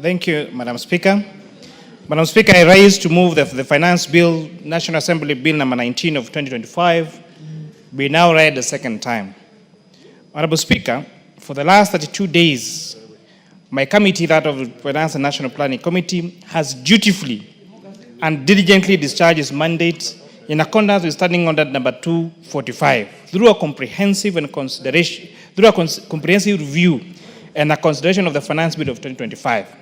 Thank you, Madam Speaker. Madam Speaker, I rise to move that the Finance Bill, National Assembly Bill number 19 of 2025, be now read a second time. Honorable Speaker, for the last 32 days, my committee, that of the Finance and National Planning Committee, has dutifully and diligently discharged its mandate in accordance with Standing Order number 245 through a comprehensive review and a consideration of the Finance Bill of 2025.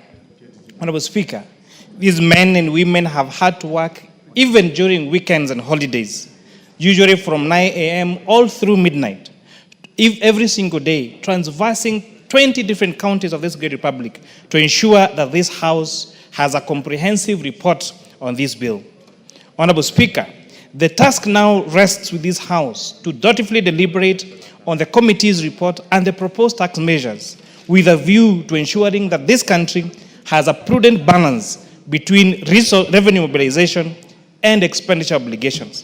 Honorable Speaker, these men and women have had to work even during weekends and holidays, usually from 9 a.m. all through midnight, every single day, traversing 20 different counties of this great republic to ensure that this House has a comprehensive report on this bill. Honorable Speaker, the task now rests with this House to dutifully deliberate on the committee's report and the proposed tax measures with a view to ensuring that this country has a prudent balance between revenue mobilization and expenditure obligations.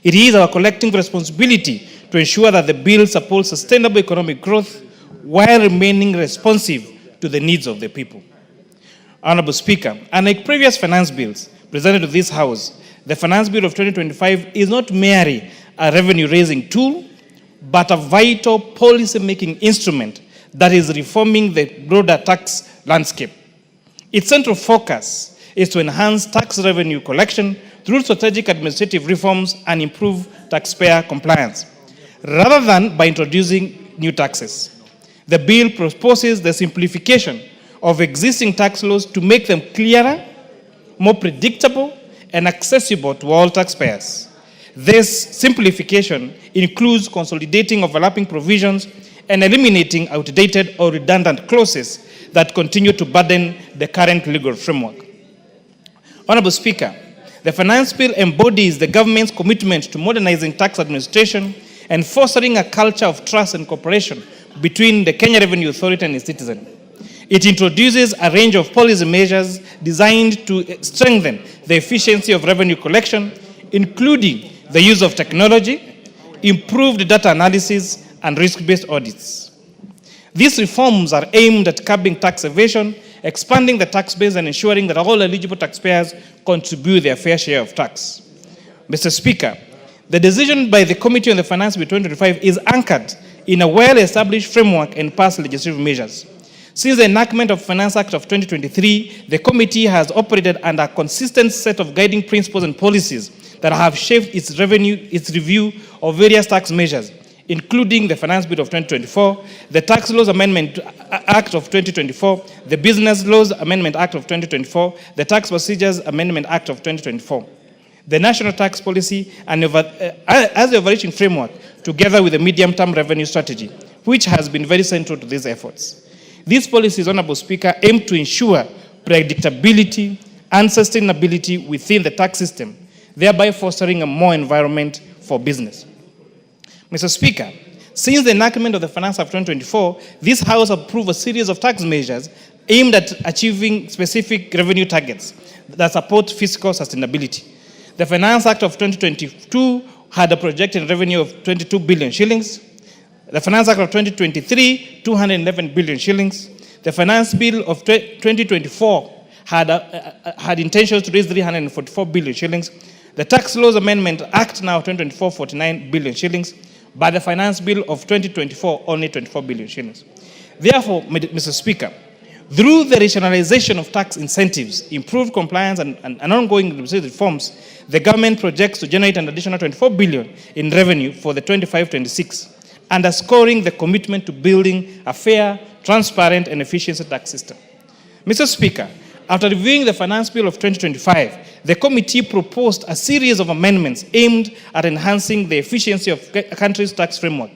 It is our collective responsibility to ensure that the bill supports sustainable economic growth while remaining responsive to the needs of the people. Honorable Speaker, unlike previous finance bills presented to this House, the Finance Bill of 2025 is not merely a revenue-raising tool, but a vital policy-making instrument that is reforming the broader tax landscape. Its central focus is to enhance tax revenue collection through strategic administrative reforms and improve taxpayer compliance, rather than by introducing new taxes. The bill proposes the simplification of existing tax laws to make them clearer, more predictable, and accessible to all taxpayers. This simplification includes consolidating overlapping provisions and eliminating outdated or redundant clauses that continue to burden the current legal framework. Honorable Speaker, the Finance Bill embodies the government's commitment to modernizing tax administration and fostering a culture of trust and cooperation between the Kenya Revenue Authority and its citizens. It introduces a range of policy measures designed to strengthen the efficiency of revenue collection, including the use of technology, improved data analysis, and risk-based audits. These reforms are aimed at curbing tax evasion, expanding the tax base, and ensuring that all eligible taxpayers contribute their fair share of tax. Mr. Speaker, the decision by the Committee on the Finance Bill 2025 is anchored in a well-established framework and past legislative measures. Since the enactment of Finance Act of 2023, the committee has operated under a consistent set of guiding principles and policies that have shaped its review of various tax measures, including the Finance Bill of 2024, the Tax Laws Amendment Act of 2024, the Business Laws Amendment Act of 2024, the Tax Procedures Amendment Act of 2024, the National Tax Policy, and as the overarching framework, together with the medium-term revenue strategy, which has been very central to these efforts. These policies, Honorable Speaker, aim to ensure predictability and sustainability within the tax system, thereby fostering a more environment for business. Mr. Speaker, since the enactment of the Finance Act of 2024, this House approved a series of tax measures aimed at achieving specific revenue targets that support fiscal sustainability. The Finance Act of 2022 had a projected revenue of 22 billion shillings. The Finance Act of 2023, 211 billion shillings. The Finance Bill of 2024 had intentions to raise 344 billion shillings. The Tax Laws Amendment Act now 2024, 49 billion shillings. But the Finance Bill of 2024, only 24 billion shillings. Therefore, Mr. Speaker, through the rationalization of tax incentives, improved compliance, and ongoing legislative reforms, the government projects to generate an additional 24 billion in revenue for the 25-26, underscoring the commitment to building a fair, transparent, and efficient tax system. Mr. Speaker, after reviewing the Finance Bill of 2025, the committee proposed a series of amendments aimed at enhancing the efficiency of the country's tax framework.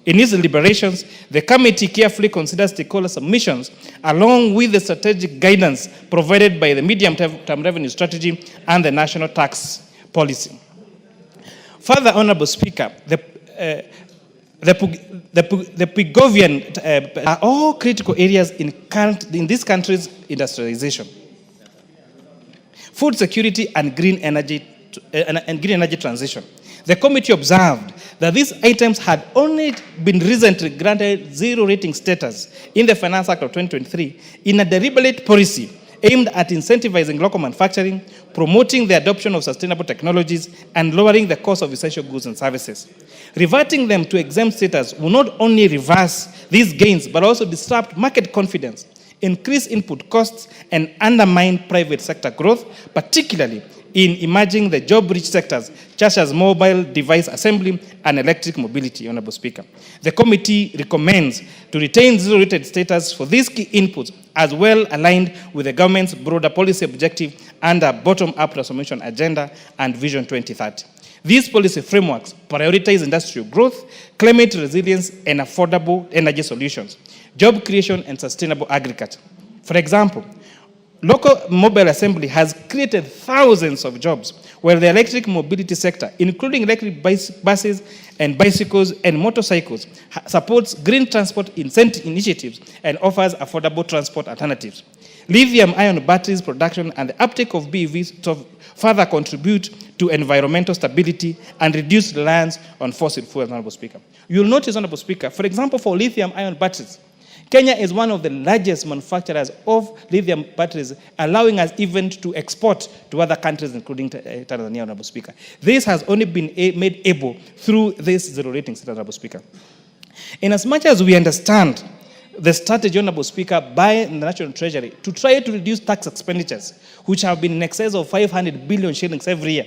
In its deliberations, the committee carefully considered stakeholder submissions along with the strategic guidance provided by the medium-term revenue strategy and the national tax policy. Further, Honorable Speaker, the Pigovian are all critical areas in this country's industrialization, food security, and green energy transition. The committee observed that these items had only been recently granted zero rating status in the Finance Act of 2023 in a deliberate policy aimed at incentivizing local manufacturing, promoting the adoption of sustainable technologies, and lowering the cost of essential goods and services. Reverting them to exempt status will not only reverse these gains, but also disrupt market confidence, increase input costs, and undermine private sector growth, particularly in emerging the job-rich sectors, such as mobile device assembly and electric mobility, Honorable Speaker. The committee recommends to retain zero-rated status for these key inputs, as well aligned with the government's broader policy objective under bottom-up transformation agenda and Vision 2030. These policy frameworks prioritize industrial growth, climate resilience, and affordable energy solutions, job creation, and sustainable agriculture. For example, local mobile assembly has created thousands of jobs, while the electric mobility sector, including electric buses and bicycles and motorcycles, supports green transport initiatives and offers affordable transport alternatives. Lithium-ion batteries production and the uptake of BEVs to further contribute to environmental stability and reduce reliance on fossil fuels, Honorable Speaker. You'll notice, Honorable Speaker, for example, for lithium-ion batteries, Kenya is one of the largest manufacturers of lithium batteries, allowing us even to export to other countries, including Tanzania, Honorable Speaker. This has only been made able through this zero rating, Honorable Speaker. In as much as we understand the strategy, Honorable Speaker, by the National Treasury to try to reduce tax expenditures, which have been in excess of 500 billion shillings every year.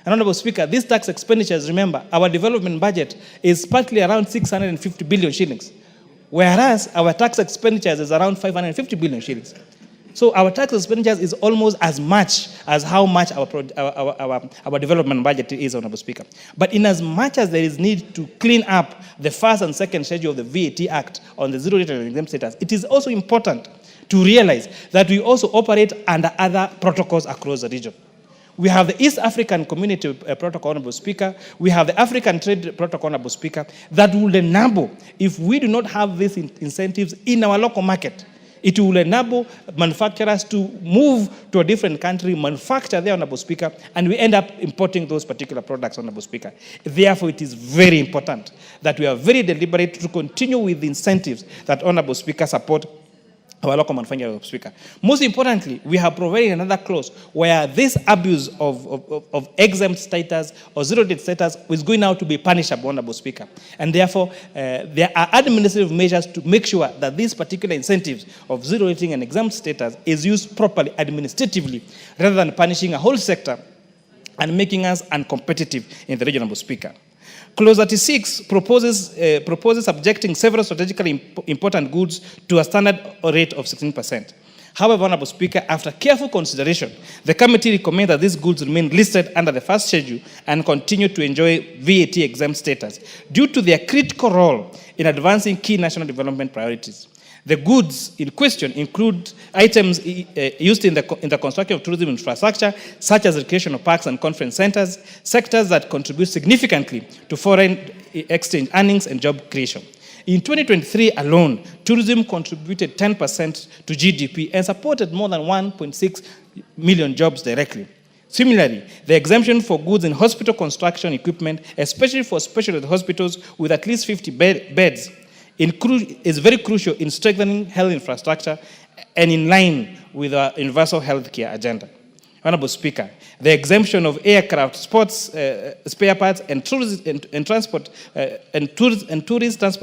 And Honorable Speaker, these tax expenditures, remember, our development budget is partly around 650 billion shillings. Whereas our tax expenditures is around 550 billion shillings. So our tax expenditures is almost as much as how much our development budget is, Honorable Speaker. But in as much as there is need to clean up the first and second schedule of the VAT Act on the zero rated and exempt status, it is also important to realize that we also operate under other protocols across the region. We have the East African Community Protocol, Honorable Speaker. We have the African Trade Protocol, Honorable Speaker, that will enable, if we do not have these incentives in our local market, it will enable manufacturers to move to a different country, manufacture there, Honorable Speaker, and we end up importing those particular products, Honorable Speaker. Therefore, it is very important that we are very deliberate to continue with the incentives that, Honorable Speaker, support our local manufacturing, Speaker. Most importantly, we have provided another clause where this abuse of exempt status or zero-rate status is going now to be punishable, Honorable Speaker. And therefore, there are administrative measures to make sure that these particular incentives of zero-rating and exempt status is used properly administratively rather than punishing a whole sector and making us uncompetitive in the region, Honorable Speaker. Clause 36 proposes subjecting several strategically important goods to a standard rate of 16%. However, Honorable Speaker, after careful consideration, the committee recommends that these goods remain listed under the first schedule and continue to enjoy VAT exempt status due to their critical role in advancing key national development priorities. The goods in question include items used in the construction of tourism infrastructure, such as recreational parks and conference centers, sectors that contribute significantly to foreign exchange earnings and job creation. In 2023 alone, tourism contributed 10% to GDP and supported more than 1.6 million jobs directly. Similarly, the exemption for goods in hospital construction equipment, especially for specialty hospitals with at least 50 beds, is very crucial in strengthening health infrastructure and in line with our universal health care agenda. Honorable Speaker, the exemption of aircraft, sports, spare parts, and tourist transport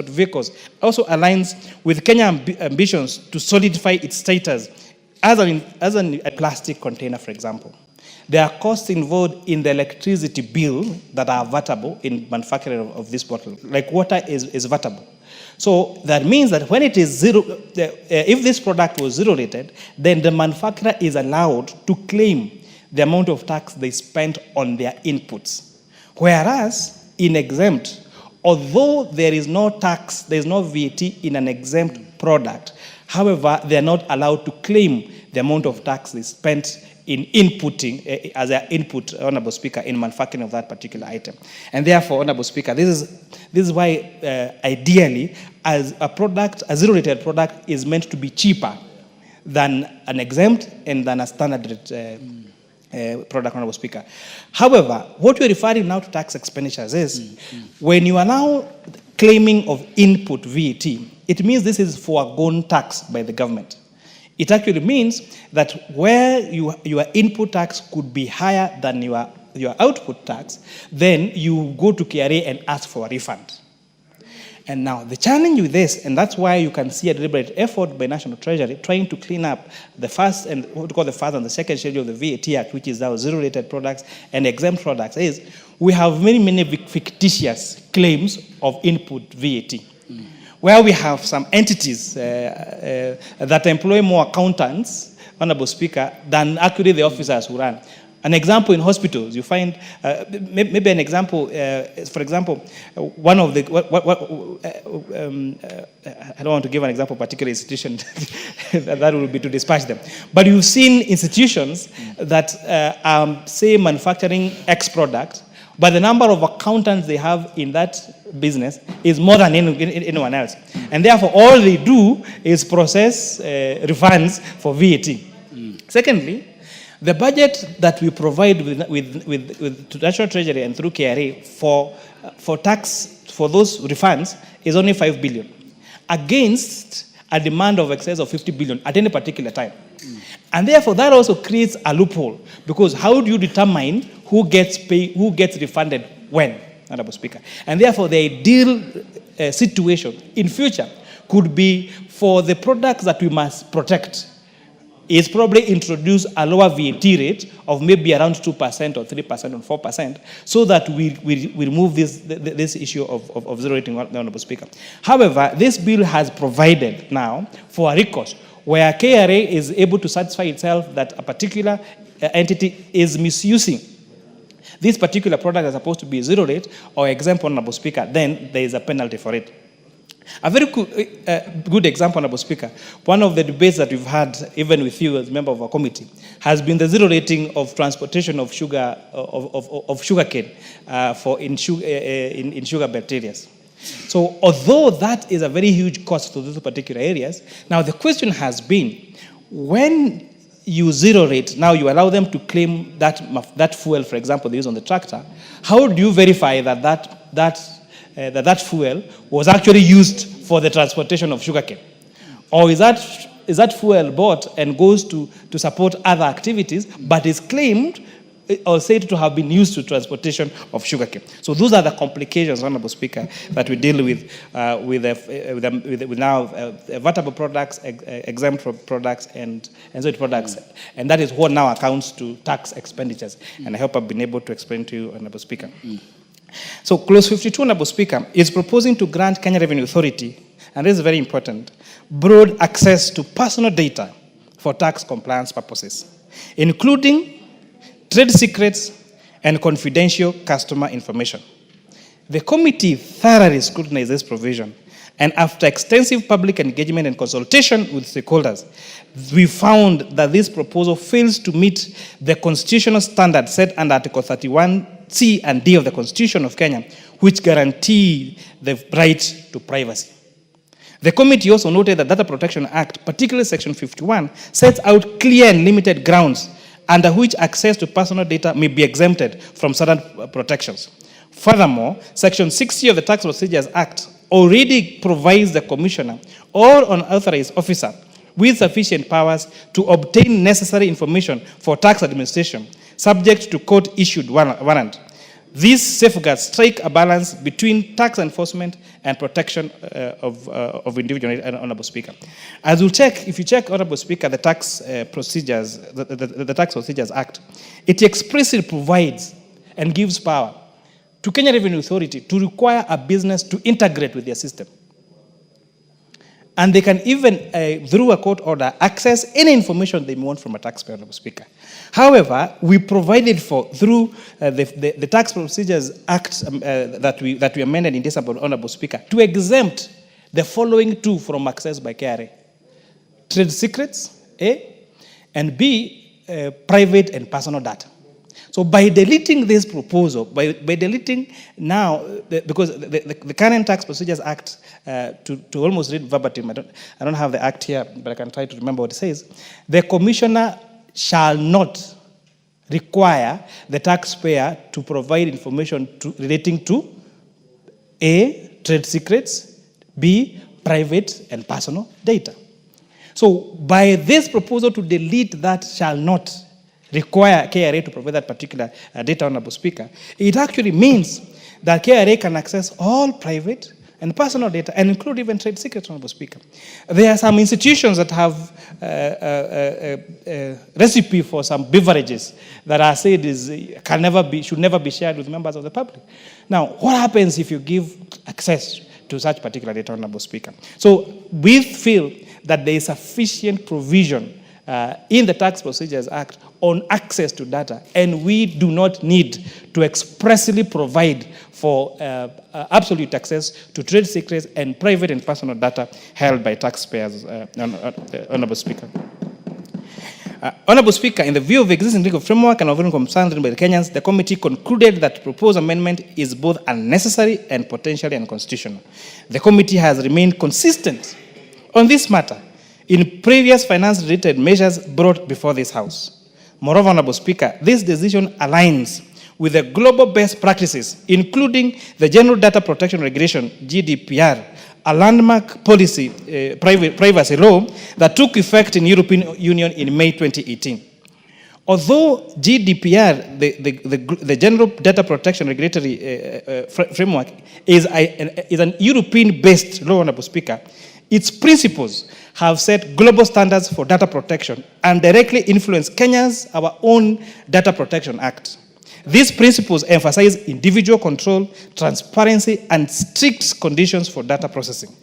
vehicles also aligns with Kenya's ambitions to solidify its status as a plastic container, for example. There are costs involved in the electricity bill that are VAT-able in manufacturing of this bottle, like water is VAT-able. So that means that when it is zero, if this product was zero-rated, then the manufacturer is allowed to claim the amount of tax they spent on their inputs. Whereas in exempt, although there is no tax, there is no VAT in an exempt product, however, they are not allowed to claim the amount of tax they spent in inputting, as an input, Honorable Speaker, in manufacturing of that particular item. And therefore, Honorable Speaker, this is why ideally, as a product, a zero-rated product is meant to be cheaper than an exempt and than a standard rate product, Honorable Speaker. However, what we're referring now to tax expenditures is when you are now claiming of input VAT, it means this is foregone tax by the government. It actually means that where your input tax could be higher than your output tax, then you go to KRA and ask for a refund. And now the challenge with this, and that's why you can see a deliberate effort by National Treasury trying to clean up the first and what we call the first and the second schedule of the VAT Act, which is now zero-rated products and exempt products, is we have many fictitious claims of input VAT. Where we have some entities that employ more accountants, Honorable Speaker, than actually the officers who run. An example in hospitals, you find, maybe an example, for example, one of the, I don't want to give an example of a particular institution, that would be to dispatch them. But you've seen institutions that say manufacturing X product, but the number of accountants they have in that business is more than anyone else. And therefore, all they do is process refunds for VAT. Secondly, the budget that we provide with National Treasury and through KRA for tax, for those refunds, is only 5 billion, against a demand of excess of 50 billion at any particular time. And therefore, that also creates a loophole, because how do you determine who gets paid, who gets refunded when, Honorable Speaker? And therefore, the ideal situation in future could be for the products that we must protect is probably introduce a lower VAT rate of maybe around 2% or 3% or 4%, so that we remove this issue of zero rating, Honorable Speaker. However, this bill has provided now for a recourse where KRA is able to satisfy itself that a particular entity is misusing this particular product as supposed to be zero rate or exempt, Honorable Speaker, then there is a penalty for it. A very good example, Honorable Speaker, one of the debates that we've had, even with you as a member of our committee, has been the zero rating of transportation of sugar, of sugarcane in sugar bacteria. So although that is a very huge cost to those particular areas, now the question has been, when you zero rate, now you allow them to claim that fuel, for example, they use on the tractor, how do you verify that fuel was actually used for the transportation of sugarcane? Or is that fuel bought and goes to support other activities, but is claimed or said to have been used to transportation of sugarcane? So those are the complications, Honorable Speaker, that we deal with now vertible products, exempt products, and zero products. And that is what now accounts to tax expenditures. And I hope I've been able to explain to you, Honorable Speaker. So Clause 52, Honorable Speaker, is proposing to grant Kenya Revenue Authority, and this is very important, broad access to personal data for tax compliance purposes, including trade secrets and confidential customer information. The committee thoroughly scrutinized this provision, and after extensive public engagement and consultation with stakeholders, we found that this proposal fails to meet the constitutional standard set under Article 31C and D of the Constitution of Kenya, which guarantee the right to privacy. The committee also noted that Data Protection Act, particularly Section 51, sets out clear and limited grounds under which access to personal data may be exempted from certain protections. Furthermore, Section 60 of the Tax Procedures Act already provides the commissioner or an authorized officer with sufficient powers to obtain necessary information for tax administration, subject to court-issued warrant. These safeguards strike a balance between tax enforcement and protection of individual, Honorable Speaker. As you check, if you check, Honorable Speaker, the Tax Procedures, the Tax Procedures Act, it expressly provides and gives power to Kenya Revenue Authority to require a business to integrate with their system. And they can even, through a court order, access any information they want from a taxpayer, Honorable Speaker. However, we provided for, through the Tax Procedures Act that we amended in December, Honorable Speaker, to exempt the following two from access by KRA: trade secrets, A, and B, private and personal data. So by deleting this proposal, by deleting now, because the current Tax Procedures Act, to almost read verbatim, I don't have the act here, but I can try to remember what it says. The commissioner shall not require the taxpayer to provide information relating to A, trade secrets, B, private and personal data. So by this proposal to delete that shall not require KRA to provide that particular data, Honorable Speaker, it actually means that KRA can access all private and personal data, and include even trade secrets, Honorable Speaker. There are some institutions that have a recipe for some beverages that are said should never be shared with members of the public. Now, what happens if you give access to such particular data, Honorable Speaker? So we feel that there is sufficient provision in the Tax Procedures Act on access to data, and we do not need to expressly provide for absolute access to trade secrets and private and personal data held by taxpayers, Honorable Speaker. Honorable Speaker, in the view of existing legal framework and of concerns by the Kenyans, the committee concluded that proposed amendment is both unnecessary and potentially unconstitutional. The committee has remained consistent on this matter in previous finance-related measures brought before this House. Moreover, Honorable Speaker, this decision aligns with the global best practices, including the General Data Protection Regulation, GDPR, a landmark policy, privacy law that took effect in European Union in May 2018. Although GDPR, the General Data Protection Regulatory Framework, is an European-based law, Honorable Speaker, its principles have set global standards for data protection and directly influence Kenya's, our own Data Protection Act. These principles emphasize individual control, transparency, and strict conditions for data processing.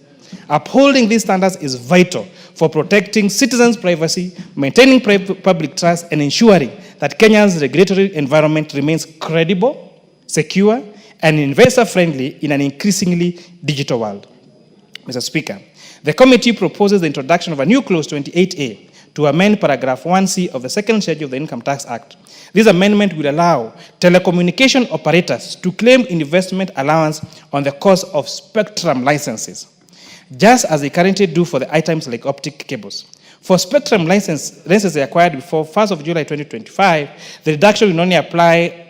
Upholding these standards is vital for protecting citizens' privacy, maintaining public trust, and ensuring that Kenya's regulatory environment remains credible, secure, and investor-friendly in an increasingly digital world. Mr. Speaker, the committee proposes the introduction of a new clause 28A to amend paragraph 1C of the second schedule of the Income Tax Act. This amendment will allow telecommunication operators to claim investment allowance on the cost of spectrum licenses, just as they currently do for the items like optic cables. For spectrum licenses acquired before 1st of July 2025, the reduction will only apply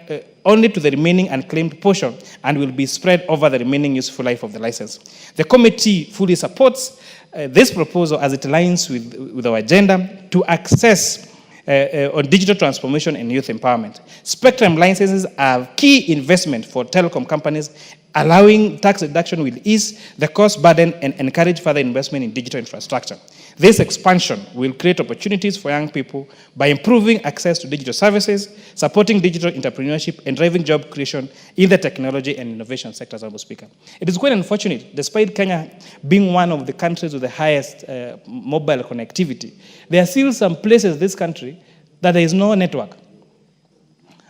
only to the remaining unclaimed portion and will be spread over the remaining useful life of the license. The committee fully supports this proposal as it aligns with our agenda to access on digital transformation and youth empowerment. Spectrum licenses are key investment for telecom companies. Allowing tax reduction will ease the cost burden and encourage further investment in digital infrastructure. This expansion will create opportunities for young people by improving access to digital services, supporting digital entrepreneurship, and driving job creation in the technology and innovation sectors, Honorable Speaker. It is quite unfortunate, despite Kenya being one of the countries with the highest mobile connectivity, there are still some places in this country that there is no network.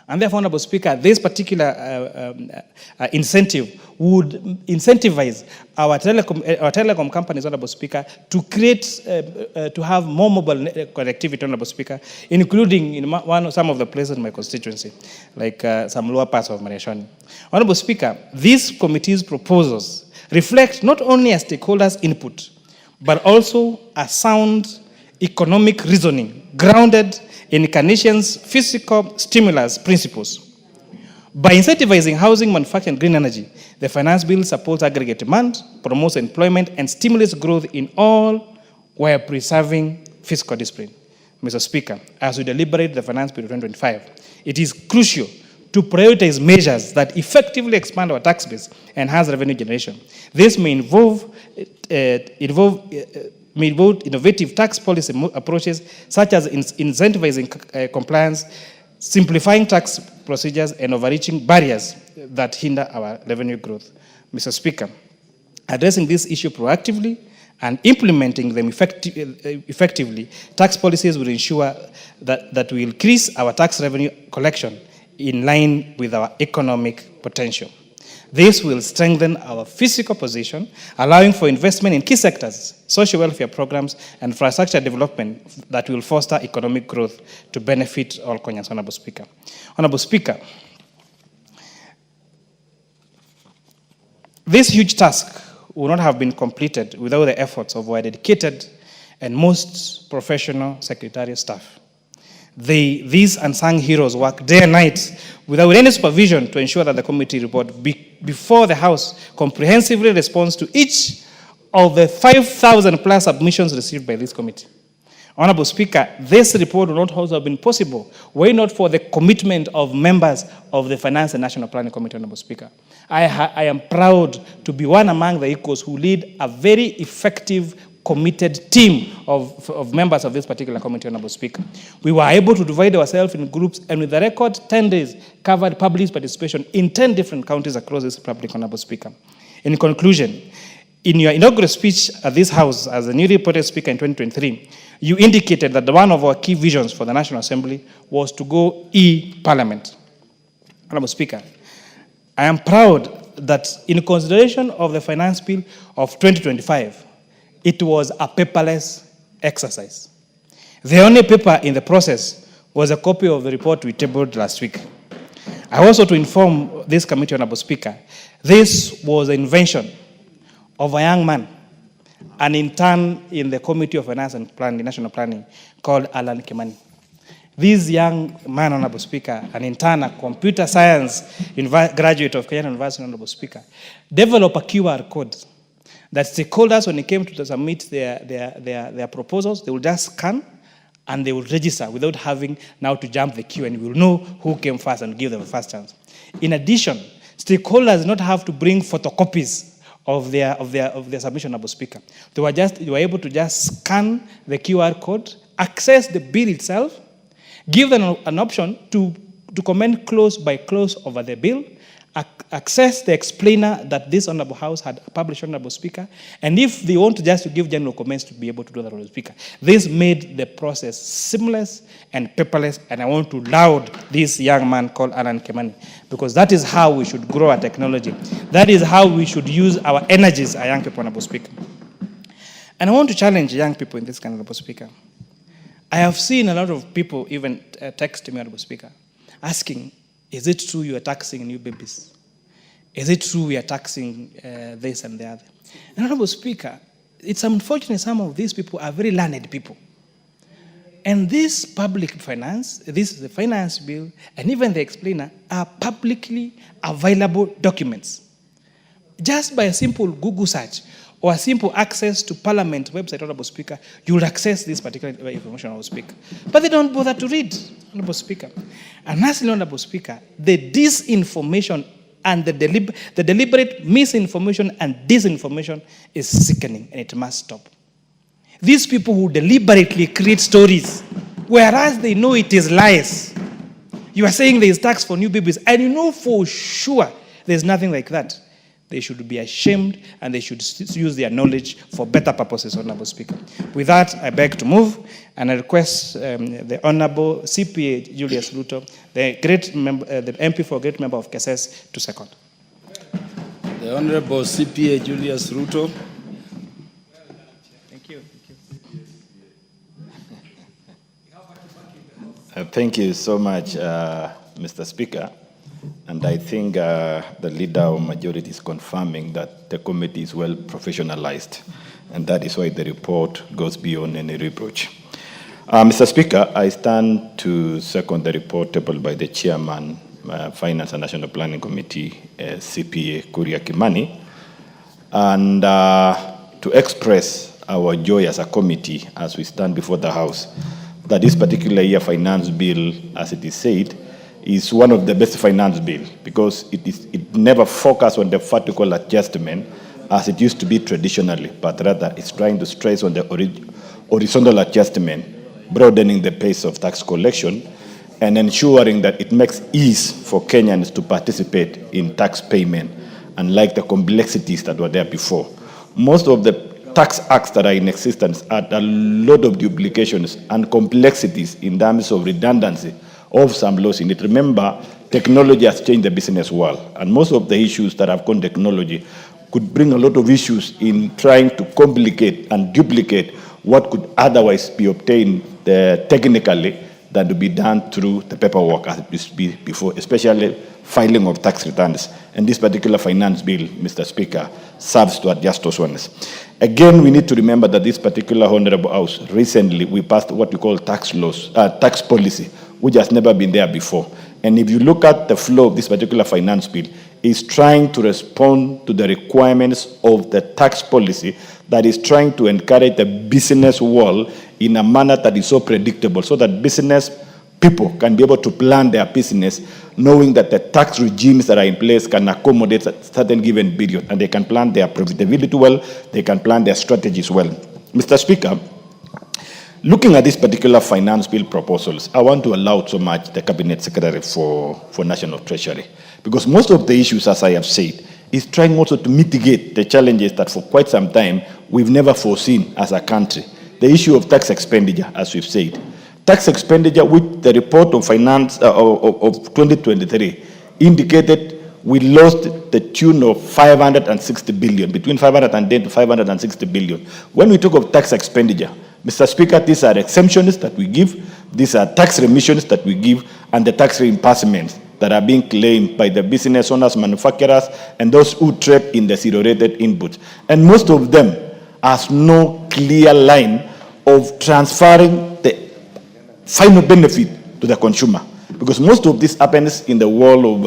And therefore, Honorable Speaker, this particular incentive would incentivize our telecom companies, Honorable Speaker, to create, to have more mobile connectivity, Honorable Speaker, including in some of the places in my constituency, like some lower parts of Mareshani. Honorable Speaker, these committee's proposals reflect not only a stakeholders' input, but also a sound economic reasoning grounded in Canadians' fiscal stimulus principles. By incentivizing housing, manufacturing, and green energy, the finance bill supports aggregate demand, promotes employment, and stimulates growth in all while preserving fiscal discipline. Mr. Speaker, as we deliberate the finance bill of 2025, it is crucial to prioritize measures that effectively expand our tax base and enhance revenue generation. This may involve innovative tax policy approaches such as incentivizing compliance, simplifying tax procedures, and overreaching barriers that hinder our revenue growth. Mr. Speaker, addressing this issue proactively and implementing them effectively, tax policies will ensure that we increase our tax revenue collection in line with our economic potential. This will strengthen our fiscal position, allowing for investment in key sectors, social welfare programs, and infrastructure development that will foster economic growth to benefit all Kenyans, Honorable Speaker. Honorable Speaker, this huge task would not have been completed without the efforts of our dedicated and most professional secretariat staff. These unsung heroes work day and night without any supervision to ensure that the committee report before the House comprehensively responds to each of the 5,000 plus submissions received by this committee. Honorable Speaker, this report would not also have been possible were it not for the commitment of members of the Finance and National Planning Committee, Honorable Speaker. I am proud to be one among the equals who lead a very effective, committed team of members of this particular committee, Honorable Speaker. We were able to divide ourselves in groups, and with the record 10 days, covered public participation in 10 different counties across this republic, Honorable Speaker. In conclusion, in your inaugural speech at this House as the newly appointed Speaker in 2023, you indicated that one of our key visions for the National Assembly was to go e-Parliament. Honorable Speaker, I am proud that in consideration of the Finance Bill of 2025, it was a paperless exercise. The only paper in the process was a copy of the report we tabled last week. I also to inform this committee, Honorable Speaker, this was an invention of a young man, an intern in the Committee of Finance and Planning, National Planning, called Alan Kimani. This young man, Honorable Speaker, an intern, a computer science graduate of Kenyatta University, Honorable Speaker, developed a QR code that stakeholders, when they came to submit their proposals, they will just scan and they will register without having now to jump the queue, and we will know who came first and give them the first chance. In addition, stakeholders do not have to bring photocopies of their submission, Honorable Speaker. They were able to just scan the QR code, access the bill itself, give them an option to comment clause by clause over the bill, access the explainer that this Honorable House had published, Honorable Speaker, and if they want to just give general comments, to be able to do that, Honorable Speaker. This made the process seamless and paperless, and I want to laud this young man called Alan Kimani, because that is how we should grow our technology. That is how we should use our energies, our young people, Honorable Speaker. And I want to challenge young people in this country, Honorable Speaker. I have seen a lot of people even text me, Honorable Speaker, asking, is it true you are taxing new babies? Is it true we are taxing this and the other? And Honorable Speaker, it's unfortunate some of these people are very learned people. And this public finance, this is the finance bill, and even the explainer are publicly available documents. Just by a simple Google search or a simple access to Parliament website, Honorable Speaker, you will access this particular information, Honorable Speaker. But they don't bother to read, Honorable Speaker. And lastly, Honorable Speaker, the disinformation and the deliberate misinformation and disinformation is sickening, and it must stop. These people who deliberately create stories, whereas they know it is lies. You are saying there is tax for new babies, and you know for sure there's nothing like that. They should be ashamed, and they should use their knowledge for better purposes, Honorable Speaker. With that, I beg to move, and I request the Honorable CPA Julius Ruto, the MP for Great Member of Keses, to second. The Honorable CPA Julius Ruto. Thank you. Thank you so much, Mr. Speaker. And I think the leader of majority is confirming that the committee is well professionalized, and that is why the report goes beyond any reproach. Mr. Speaker, I stand to second the report tabled by the Chairman, Finance and National Planning Committee, CPA Kuria Kimani, and to express our joy as a committee as we stand before the House that this particular year finance bill, as it is said, is one of the best finance bill because it never focused on the vertical adjustment as it used to be traditionally, but rather it's trying to stress on the horizontal adjustment, broadening the pace of tax collection and ensuring that it makes ease for Kenyans to participate in tax payment, unlike the complexities that were there before. Most of the tax acts that are in existence add a lot of duplications and complexities in terms of redundancy of some laws in it. Remember, technology has changed the business world, and most of the issues that have gone technology could bring a lot of issues in trying to complicate and duplicate what could otherwise be obtained technically than to be done through the paperwork as it used to be before, especially filing of tax returns. And this particular finance bill, Mr. Speaker, serves to adjust those ones. Again, we need to remember that this particular Honorable House, recently we passed what we call tax laws, tax policy, which has never been there before. And if you look at the flow of this particular finance bill, it's trying to respond to the requirements of the tax policy that is trying to encourage the business world in a manner that is so predictable, so that business people can be able to plan their business knowing that the tax regimes that are in place can accommodate a certain given period, and they can plan their profitability well, they can plan their strategies well. Mr. Speaker, looking at this particular finance bill proposals, I want to allow so much the Cabinet Secretary for National Treasury, because most of the issues, as I have said, is trying also to mitigate the challenges that for quite some time we've never foreseen as a country. The issue of tax expenditure, as we've said. Tax expenditure, which the report of finance of 2023 indicated we lost the tune of 560 billion, between 510 to 560 billion. When we talk of tax expenditure, Mr. Speaker, these are exemptions that we give, these are tax remissions that we give, and the tax reimbursements that are being claimed by the business owners, manufacturers, and those who trade in the zero-rated inputs. And most of them has no clear line of transferring the final benefit to the consumer, because most of this happens in the world of,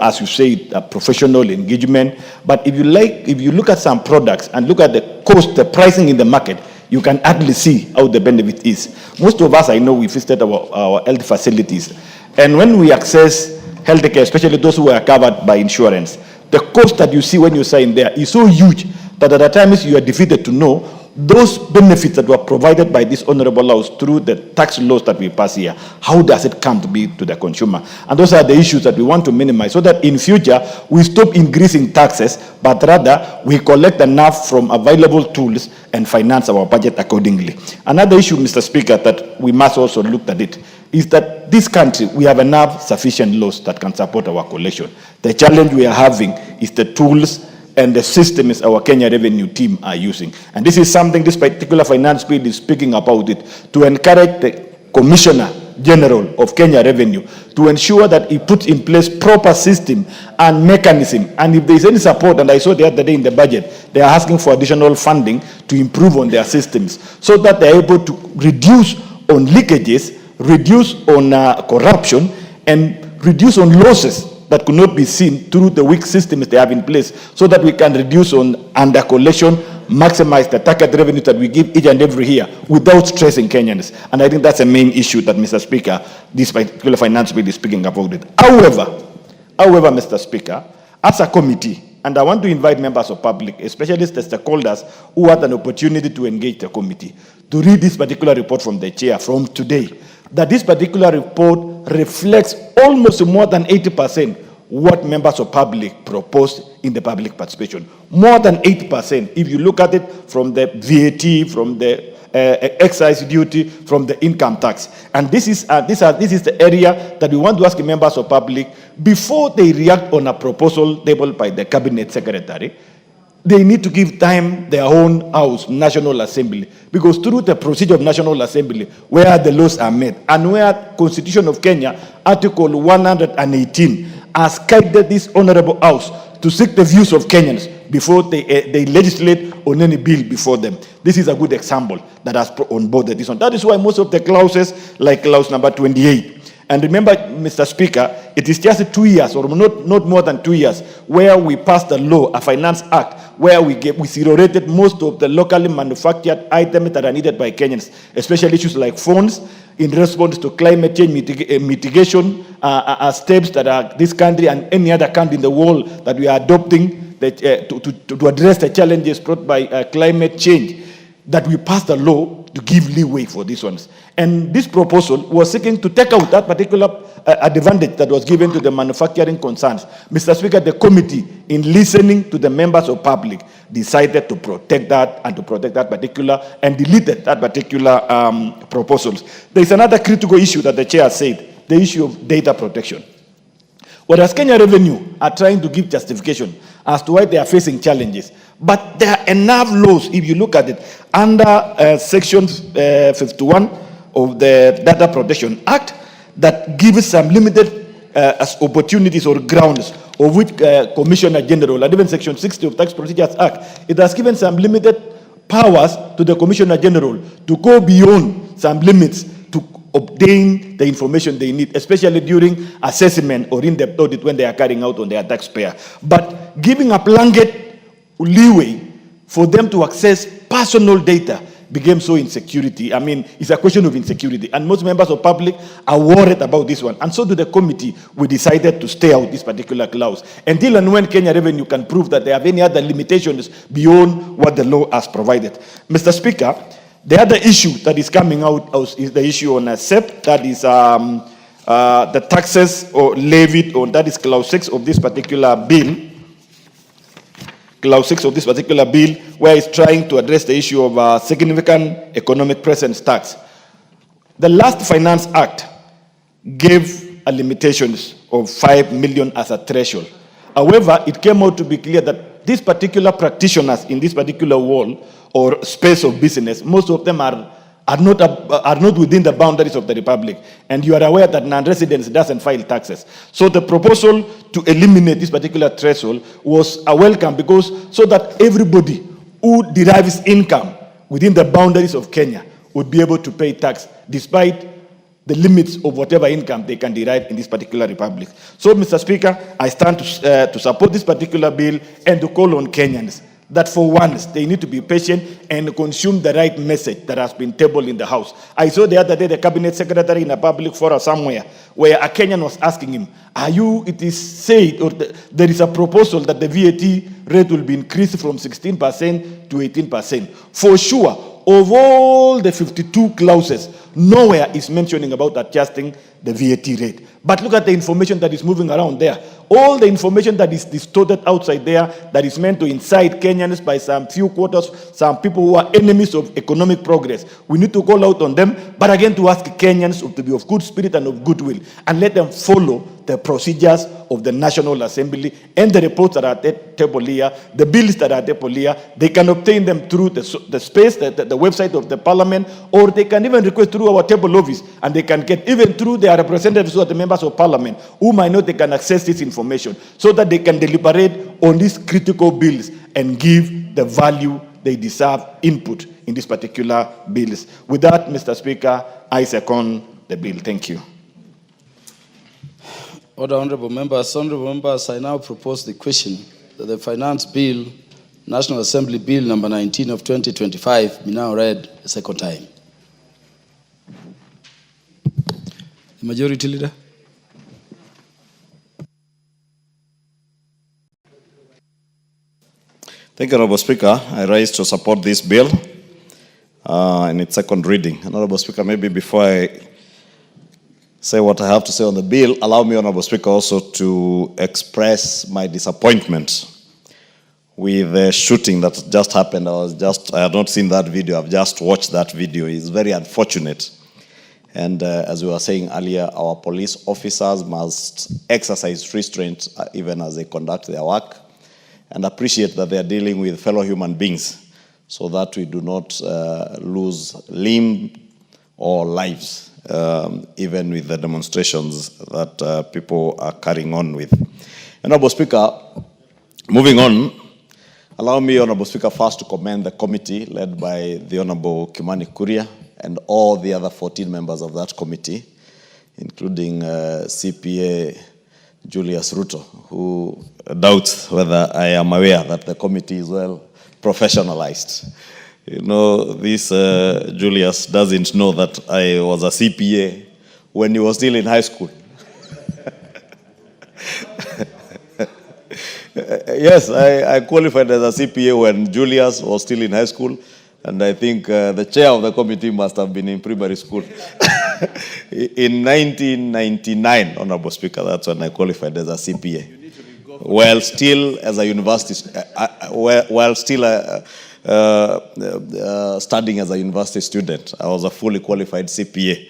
as you say, professional engagement. But if you look at some products and look at the cost, the pricing in the market, you can actually see how the benefit is. Most of us, I know, we visited our health facilities, and when we access healthcare, especially those who are covered by insurance, the cost that you see when you sign there is so huge that at times you are defeated to know those benefits that were provided by this honorable house through the tax laws that we pass here, how does it come to be to the consumer? And those are the issues that we want to minimize, so that in future we stop increasing taxes, but rather we collect enough from available tools and finance our budget accordingly. Another issue, Mr. Speaker, that we must also look at it is that this country, we have enough sufficient laws that can support our collection. The challenge we are having is the tools and the systems our Kenya revenue team are using. And this is something this particular finance bill is speaking about it, to encourage the Commissioner General of Kenya Revenue to ensure that he puts in place proper system and mechanism. And if there is any support, and I saw the other day in the budget, they are asking for additional funding to improve on their systems, so that they are able to reduce on leakages, reduce on corruption, and reduce on losses that could not be seen through the weak systems they have in place, so that we can reduce on under collection, maximize the target revenue that we give each and every year without stressing Kenyans. And I think that's a main issue that, Mr. Speaker, this particular finance bill is speaking about it. However, Mr. Speaker, as a committee, and I want to invite members of public, especially the stakeholders who had an opportunity to engage the committee, to read this particular report from the chair from today, that this particular report reflects almost more than 80% what members of public proposed in the public participation. More than 80%, if you look at it from the VAT, from the excise duty, from the income tax. And this is the area that we want to ask members of public, before they react on a proposal tabled by the Cabinet Secretary, they need to give time their own house, National Assembly, because through the procedure of National Assembly, where the laws are made, and where Constitution of Kenya, Article 118, has guided this honorable house to seek the views of Kenyans before they legislate on any bill before them. This is a good example that has onboarded this one. That is why most of the clauses, like clause number 28, and remember, Mr. Speaker, it is just 2 years, or not more than 2 years, where we passed a law, a finance act, where we zero-rated most of the locally manufactured items that are needed by Kenyans, especially issues like phones, in response to climate change mitigation steps that are this country and any other country in the world that we are adopting to address the challenges brought by climate change, that we passed a law to give leeway for these ones. And this proposal was seeking to take out that particular advantage that was given to the manufacturing concerns. Mr. Speaker, the committee, in listening to the members of public, decided to protect that and to protect that particular, and deleted that particular proposals. There is another critical issue that the chair said, the issue of data protection. Whereas Kenya Revenue are trying to give justification as to why they are facing challenges, but there are enough laws, if you look at it, under Section 51 of the Data Protection Act, that gives some limited as opportunities or grounds of which Commissioner General, and even Section 60 of Tax Procedures Act, it has given some limited powers to the Commissioner General to go beyond some limits to obtain the information they need, especially during assessment or in-depth audit when they are carrying out on their taxpayer. But giving a blanket leeway for them to access personal data became so insecurity. I mean, it's a question of insecurity. And most members of public are worried about this one. And so to the committee, we decided to stay out this particular clause. Until and when Kenya Revenue can prove that they have any other limitations beyond what the law has provided. Mr. Speaker, the other issue that is coming out is the issue on SEP, that is the taxes or levied on, that is clause 6 of this particular bill. Clause 6 of this particular bill, where it's trying to address the issue of significant economic presence tax. The last Finance Act gave a limitations of 5 million as a threshold. However, it came out to be clear that these particular practitioners in this particular world or space of business, most of them are not within the boundaries of the Republic. And you are aware that non-residents doesn't file taxes. So the proposal to eliminate this particular threshold was a welcome, because so that everybody who derives income within the boundaries of Kenya would be able to pay tax despite the limits of whatever income they can derive in this particular republic. So, Mr. Speaker, I stand to support this particular bill and to call on Kenyans that for once they need to be patient and consume the right message that has been tabled in the House. I saw the other day the cabinet secretary in a public forum somewhere where a Kenyan was asking him, it is said, or there is a proposal that the VAT rate will be increased from 16% to 18%. For sure, of all the 52 clauses, nowhere is mentioning about adjusting the VAT rate. But look at the information that is moving around there. All the information that is distorted outside there, that is meant to incite Kenyans by some few quarters, some people who are enemies of economic progress. We need to call out on them, but again to ask Kenyans to be of good spirit and of goodwill, and let them follow the procedures of the National Assembly and the reports that are at the table here, the bills that are at the table here. They can obtain them through the space, the website of the Parliament, or they can even request through our table office, and they can get even through their representatives or the members of Parliament who might not, they can access this information so that they can deliberate on these critical bills and give the value they deserve input in these particular bills. With that, Mr. Speaker, I second the bill. Thank you. Order, honorable members. Honorable members, I now propose the question that the Finance Bill, National Assembly Bill number 19 of 2025, be now read a second time. The Majority Leader. Thank you, Honorable Speaker. I rise to support this bill in its second reading. Honorable Speaker, maybe before I say what I have to say on the bill, allow me, Honorable Speaker, also to express my disappointment with the shooting that just happened. I had not seen that video. I've just watched that video. It's very unfortunate. And as we were saying earlier, our police officers must exercise restraint even as they conduct their work, and appreciate that they are dealing with fellow human beings so that we do not lose limb or lives, even with the demonstrations that people are carrying on with. Honorable Speaker, moving on, allow me, Honorable Speaker, first to commend the committee led by the Honorable Kimani Kuria and all the other 14 members of that committee, including CPA Julius Ruto, who doubts whether I am aware that the committee is well professionalized. You know, this Julius doesn't know that I was a CPA when he was still in high school. Yes, I qualified as a CPA when Julius was still in high school, and I think the chair of the committee must have been in primary school. In 1999, Honorable Speaker, that's when I qualified as a CPA. While still as a university, studying as a university student, I was a fully qualified CPA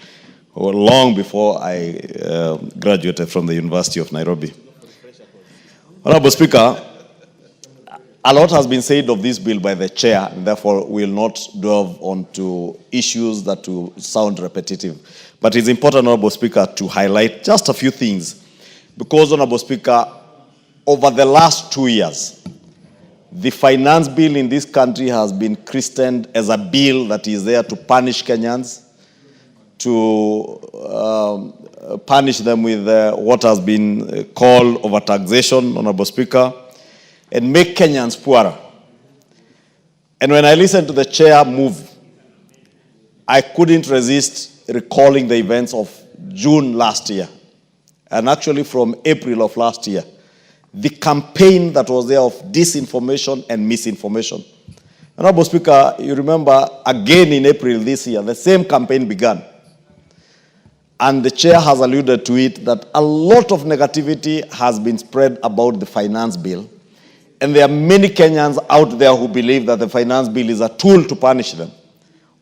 long before I graduated from the University of Nairobi. Honorable Speaker, a lot has been said of this bill by the chair, and therefore we will not delve onto issues that will sound repetitive. But it's important, Honorable Speaker, to highlight just a few things because, Honorable Speaker, over the last 2 years, the finance bill in this country has been christened as a bill that is there to punish Kenyans, to punish them with what has been called overtaxation, Honorable Speaker, and make Kenyans poorer. And when I listened to the chair move, I couldn't resist recalling the events of June last year, and actually from April of last year, the campaign that was there of disinformation and misinformation. Honorable Speaker, you remember again in April this year, the same campaign began. And the chair has alluded to it that a lot of negativity has been spread about the finance bill. And there are many Kenyans out there who believe that the finance bill is a tool to punish them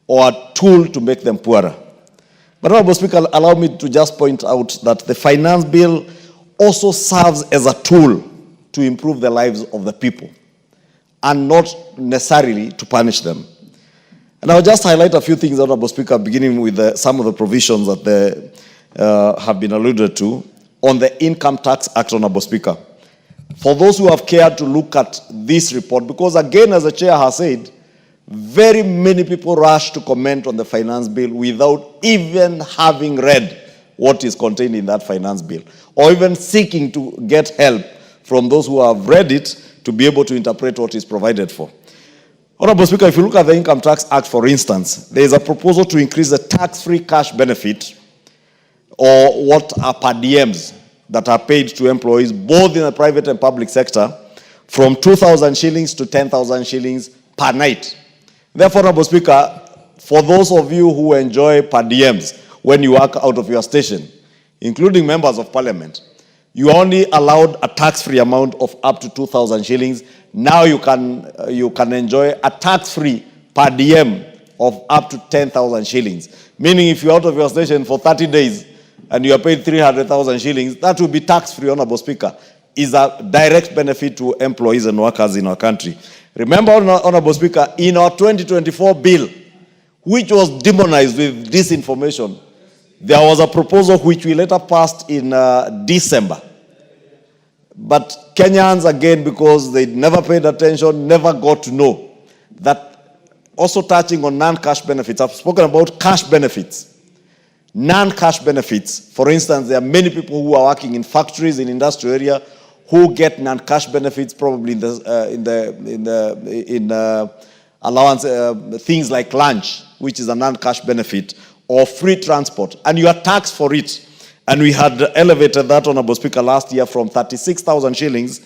or a tool to make them poorer. But Honorable Speaker, allow me to just point out that the finance bill also serves as a tool to improve the lives of the people and not necessarily to punish them. And I'll just highlight a few things, Honorable Speaker, beginning with some of the provisions that have been alluded to on the Income Tax Act, Honorable Speaker. For those who have cared to look at this report, because again, as the chair has said, very many people rush to comment on the finance bill without even having read what is contained in that finance bill, or even seeking to get help from those who have read it to be able to interpret what is provided for. Honorable Speaker, if you look at the Income Tax Act, for instance, there is a proposal to increase the tax-free cash benefit, or what are per diems that are paid to employees, both in the private and public sector, from 2,000 shillings to 10,000 shillings per night. Therefore, Honorable Speaker, for those of you who enjoy per diems when you work out of your station, including members of parliament, you are only allowed a tax-free amount of up to 2,000 shillings. Now you can enjoy a tax-free per diem of up to 10,000 shillings. Meaning if you're out of your station for 30 days and you are paid 300,000 shillings, that will be tax-free, Honorable Speaker, is a direct benefit to employees and workers in our country. Remember, Honorable Speaker, in our 2024 bill, which was demonized with disinformation, there was a proposal which we later passed in December. But Kenyans, again, because they never paid attention, never got to know that also touching on non-cash benefits. I've spoken about cash benefits. Non-cash benefits. For instance, there are many people who are working in factories, in industrial area, who get non-cash benefits, probably in allowance, things like lunch, which is a non-cash benefit, or free transport, and you are taxed for it. And we had elevated that, Honorable Speaker, last year from 36,000 shillings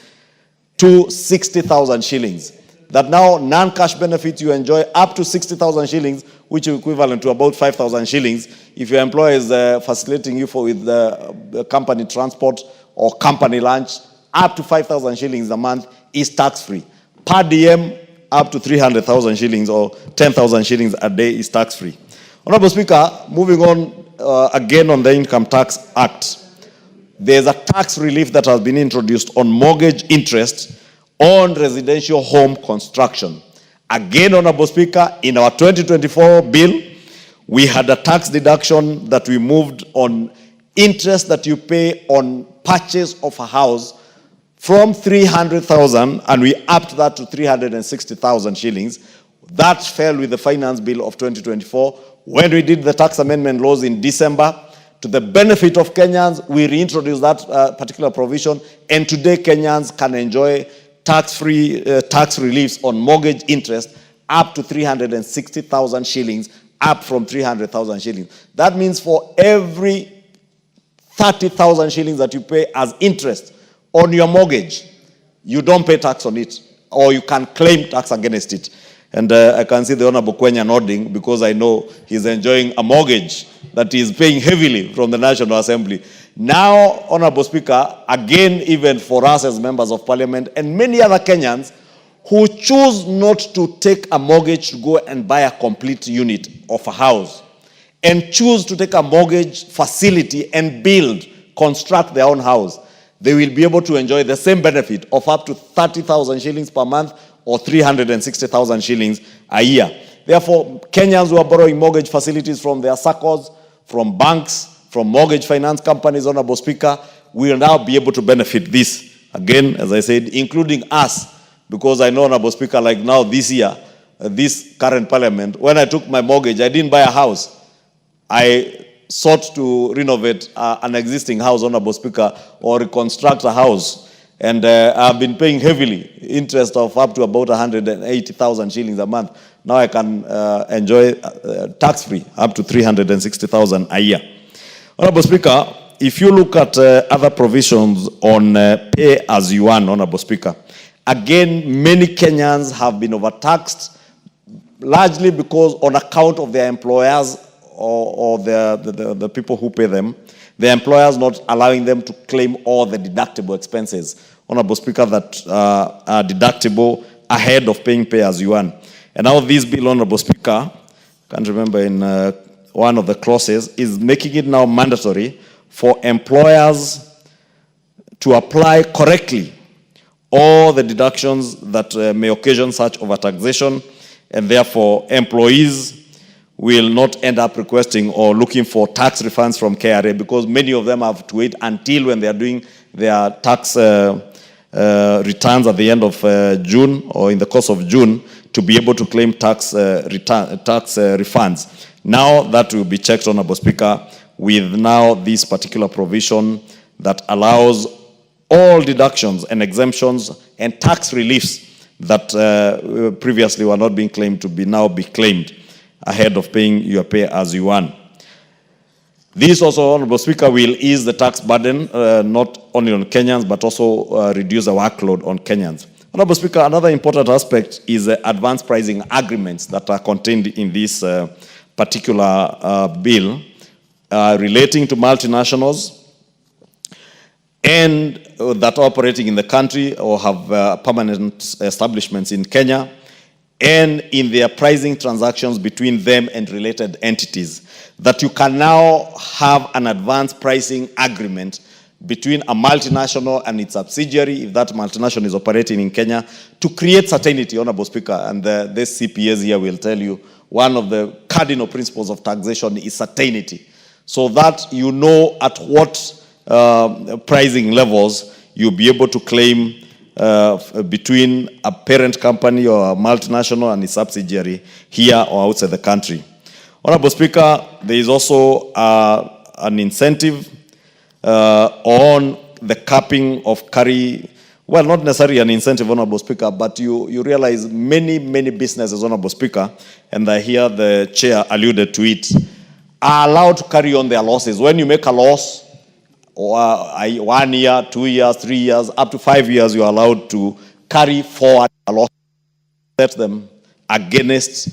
to 60,000 shillings. That now non-cash benefits you enjoy up to 60,000 shillings, which is equivalent to about 5,000 shillings. If your employer is facilitating you with the company transport or company lunch, up to 5,000 shillings a month is tax-free. Per diem, up to 300,000 shillings or 10,000 shillings a day is tax-free. Honorable Speaker, moving on again on the Income Tax Act, there's a tax relief that has been introduced on mortgage interest on residential home construction. Again, Honorable Speaker, in our 2024 bill, we had a tax deduction that we moved on interest that you pay on purchase of a house from 300,000, and we upped that to 360,000 shillings. That fell with the finance bill of 2024. When we did the tax amendment laws in December, to the benefit of Kenyans, we reintroduced that particular provision, and today Kenyans can enjoy tax-free tax reliefs on mortgage interest up to 360,000 shillings, up from 300,000 shillings. That means for every 30,000 shillings that you pay as interest on your mortgage, you don't pay tax on it, or you can claim tax against it. And I can see the Honorable Kwenya nodding because I know he's enjoying a mortgage that he is paying heavily from the National Assembly. Now, Honorable Speaker, again, even for us as members of Parliament and many other Kenyans who choose not to take a mortgage to go and buy a complete unit of a house and choose to take a mortgage facility and construct their own house, they will be able to enjoy the same benefit of up to 30,000 shillings per month or 360,000 shillings a year. Therefore, Kenyans who are borrowing mortgage facilities from their SACCOs, from banks, from mortgage finance companies, Honorable Speaker, we will now be able to benefit this. Again, as I said, including us, because I know, Honorable Speaker, like now this year, this current parliament, when I took my mortgage, I didn't buy a house. I sought to renovate an existing house, Honorable Speaker, or reconstruct a house. And I've been paying heavily interest of up to about 180,000 shillings a month. Now I can enjoy tax-free up to 360,000 a year. Honorable Speaker, if you look at other provisions on pay as you earn, Honorable Speaker, again, many Kenyans have been overtaxed, largely because on account of their employers or the people who pay them, the employers not allowing them to claim all the deductible expenses, Honorable Speaker, that are deductible ahead of paying pay as you earn. And now this bill, Honorable Speaker, can't remember in one of the clauses, is making it now mandatory for employers to apply correctly all the deductions that may occasion such overtaxation, and therefore employees will not end up requesting or looking for tax refunds from KRA, because many of them have to wait until when they are doing their tax returns at the end of June or in the course of June to be able to claim tax refunds. Now that will be checked, Honorable Speaker, with now this particular provision that allows all deductions and exemptions and tax reliefs that previously were not being claimed to be now be claimed ahead of paying your pay as you earn. This also, Honorable Speaker, will ease the tax burden not only on Kenyans but also reduce the workload on Kenyans. Honorable Speaker, another important aspect is advanced pricing agreements that are contained in this particular bill relating to multinationals and that are operating in the country or have permanent establishments in Kenya, and in their pricing transactions between them and related entities, that you can now have an advanced pricing agreement between a multinational and its subsidiary, if that multinational is operating in Kenya, to create certainty, Honorable Speaker. And this CPAs here will tell you one of the cardinal principles of taxation is certainty, so that you know at what pricing levels you'll be able to claim between a parent company or a multinational and its subsidiary here or outside the country. Honorable Speaker, there is also an incentive on the capping of carry. Well, not necessarily an incentive, Honorable Speaker, but you realize many businesses, Honorable Speaker, and I hear the chair alluded to it, are allowed to carry on their losses. When you make a loss, or 1 year, 2 years, 3 years, up to 5 years, you are allowed to carry forward a loss, set them against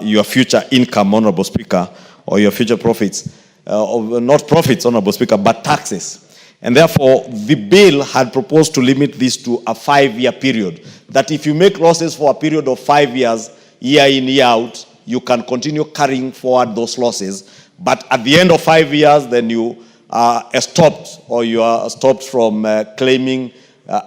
your future income, Honorable Speaker, or your future profits, not profits, Honorable Speaker, but taxes. And therefore, the bill had proposed to limit this to a 5-year period, that if you make losses for a period of 5 years, year in, year out, you can continue carrying forward those losses. But at the end of 5 years, then you are stopped, or you are stopped from claiming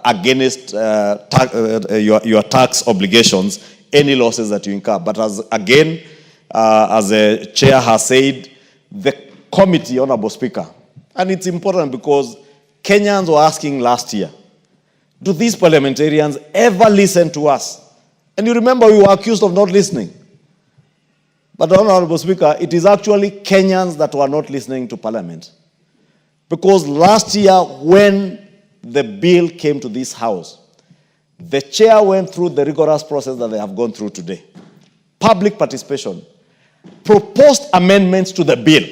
against your tax obligations any losses that you incur. But as the chair has said, the committee, Honorable Speaker, and it's important because Kenyans were asking last year, do these parliamentarians ever listen to us? And you remember we were accused of not listening. But Honorable Speaker, it is actually Kenyans that were not listening to Parliament. Because last year when the bill came to this House, the chair went through the rigorous process that they have gone through today. Public participation, proposed amendments to the bill,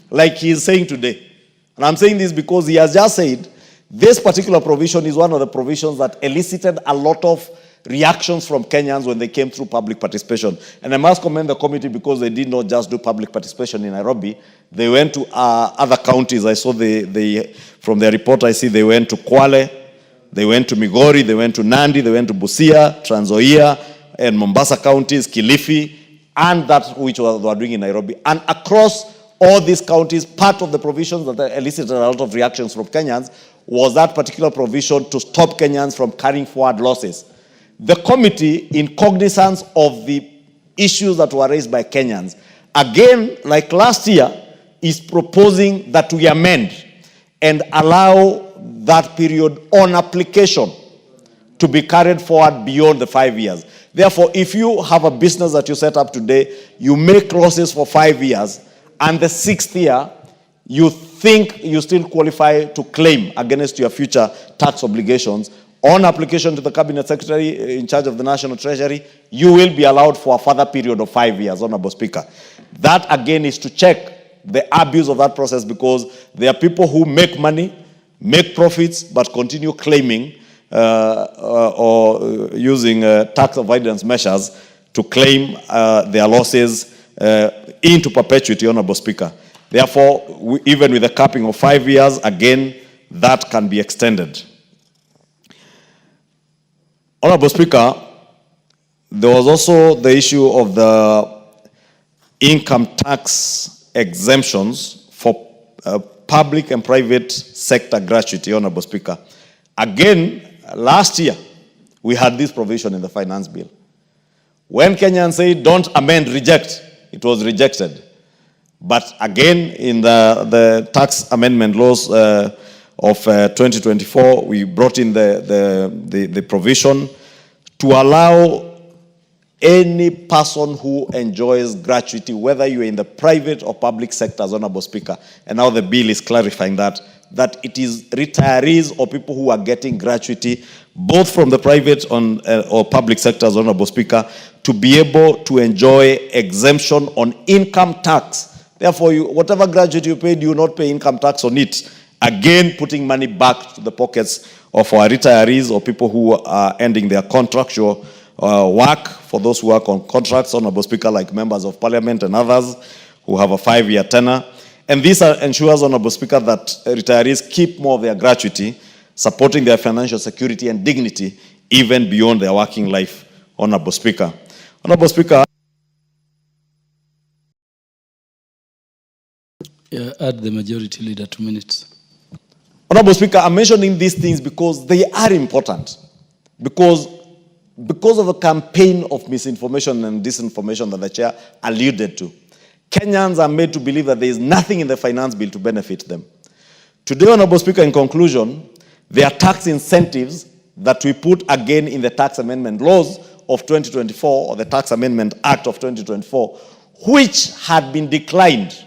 like he is saying today. And I'm saying this because he has just said this particular provision is one of the provisions that elicited a lot of reactions from Kenyans when they came through public participation. And I must commend the committee because they did not just do public participation in Nairobi. They went to other counties. I saw from their report, I see they went to Kwale, they went to Migori, they went to Nandi, they went to Busia, Trans Nzoia, and Mombasa counties, Kilifi, and that which they were doing in Nairobi. And across all these counties, part of the provisions that elicited a lot of reactions from Kenyans was that particular provision to stop Kenyans from carrying forward losses. The committee, in cognizance of the issues that were raised by Kenyans, again, like last year, is proposing that we amend and allow that period on application to be carried forward beyond the 5 years. Therefore, if you have a business that you set up today, you make losses for 5 years, and the 6th year, you think you still qualify to claim against your future tax obligations, on application to the Cabinet Secretary in charge of the National Treasury, you will be allowed for a further period of 5 years, Honorable Speaker. That, again, is to check the abuse of that process, because there are people who make money, make profits, but continue claiming or using tax avoidance measures to claim their losses into perpetuity, Honorable Speaker. Therefore, even with the capping of 5 years, again, that can be extended. Honorable Speaker, there was also the issue of the income tax exemptions for public and private sector gratuity, Honorable Speaker. Again, last year, we had this provision in the finance bill. When Kenyans say, don't amend, reject, it was rejected. But again, in the tax amendment laws of 2024, we brought in the provision to allow any person who enjoys gratuity, whether you're in the private or public sectors, Honorable Speaker, and now the bill is clarifying that it is retirees or people who are getting gratuity, both from the private or public sectors, Honorable Speaker, to be able to enjoy exemption on income tax. Therefore, whatever gratuity you paid, you will not pay income tax on it. Again, putting money back to the pockets of our retirees or people who are ending their contractual work, for those who work on contracts, Honorable Speaker, like members of parliament and others who have a 5-year tenure. And this ensures, Honorable Speaker, that retirees keep more of their gratuity, supporting their financial security and dignity even beyond their working life, Honorable Speaker. Honorable Speaker. Yeah, add the majority leader 2 minutes. Honorable Speaker, I'm mentioning these things because they are important. Because of the campaign of misinformation and disinformation that the chair alluded to, Kenyans are made to believe that there is nothing in the finance bill to benefit them. Today, Honorable Speaker, in conclusion, there are tax incentives that we put again in the tax amendment laws of 2024, or the Tax Amendment Act of 2024, which had been declined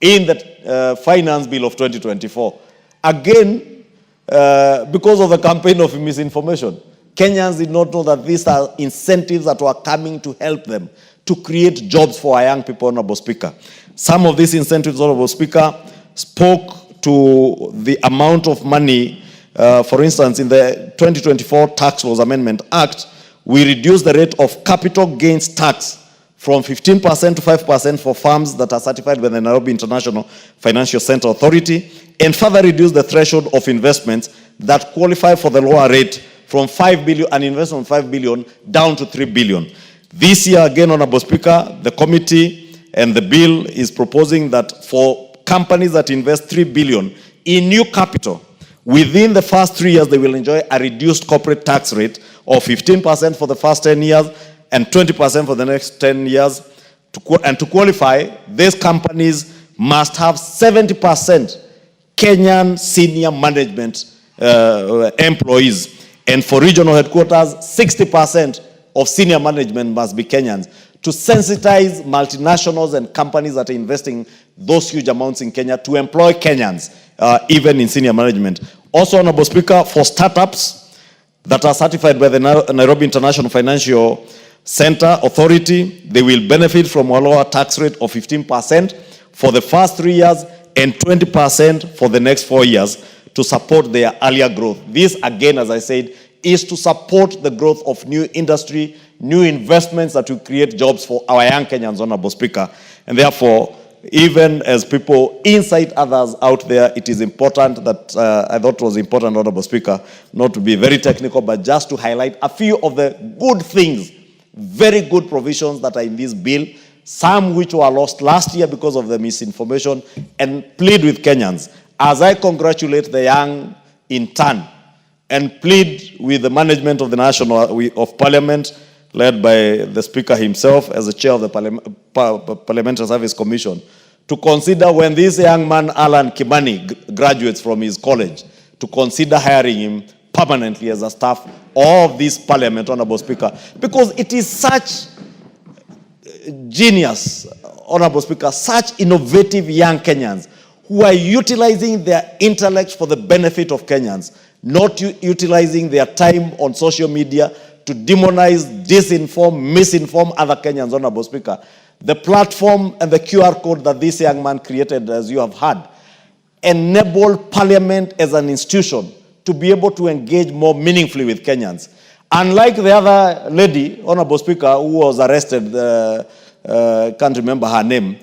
in the finance bill of 2024. Again, because of the campaign of misinformation, Kenyans did not know that these are incentives that were coming to help them to create jobs for our young people, Honorable Speaker. Some of these incentives, Honorable Speaker, spoke to the amount of money. For instance, in the 2024 Tax Laws Amendment Act, we reduced the rate of capital gains tax from 15% to 5% for firms that are certified by the Nairobi International Financial Center Authority, and further reduced the threshold of investments that qualify for the lower rate from 5 billion, an investment of 5 billion, down to 3 billion. This year, again, Honorable Speaker, the committee and the bill is proposing that for companies that invest 3 billion in new capital, within the first 3 years, they will enjoy a reduced corporate tax rate of 15% for the first 10 years and 20% for the next 10 years. And to qualify, these companies must have 70% Kenyan senior management employees. And for regional headquarters, 60% of senior management must be Kenyans, to sensitize multinationals and companies that are investing those huge amounts in Kenya to employ Kenyans, even in senior management. Also, Honorable Speaker, for startups that are certified by the Nairobi International Financial Center Authority, they will benefit from a lower tax rate of 15% for the first 3 years and 20% for the next 4 years to support their earlier growth. This, again, as I said, is to support the growth of new industry, new investments that will create jobs for our young Kenyans, Honorable Speaker. And therefore, even as people inside others out there, it is important that, I thought was important, Honorable Speaker, not to be very technical, but just to highlight a few of the good things, very good provisions that are in this bill, some which were lost last year because of the misinformation, and plead with Kenyans, as I congratulate the young in turn, and plead with the management of the of Parliament, led by the Speaker himself as the chair of the Parliamentary Service Commission, to consider when this young man, Alan Kimani, graduates from his college, to consider hiring him permanently as a staff of this parliament, Honorable Speaker, because it is such genius, Honorable Speaker, such innovative young Kenyans who are utilizing their intellect for the benefit of Kenyans, not utilizing their time on social media to demonize, disinform, misinform other Kenyans, Honorable Speaker. The platform and the QR code that this young man created, as you have heard, enable Parliament as an institution to be able to engage more meaningfully with Kenyans. Unlike the other lady, Honorable Speaker, who was arrested, can't remember her name,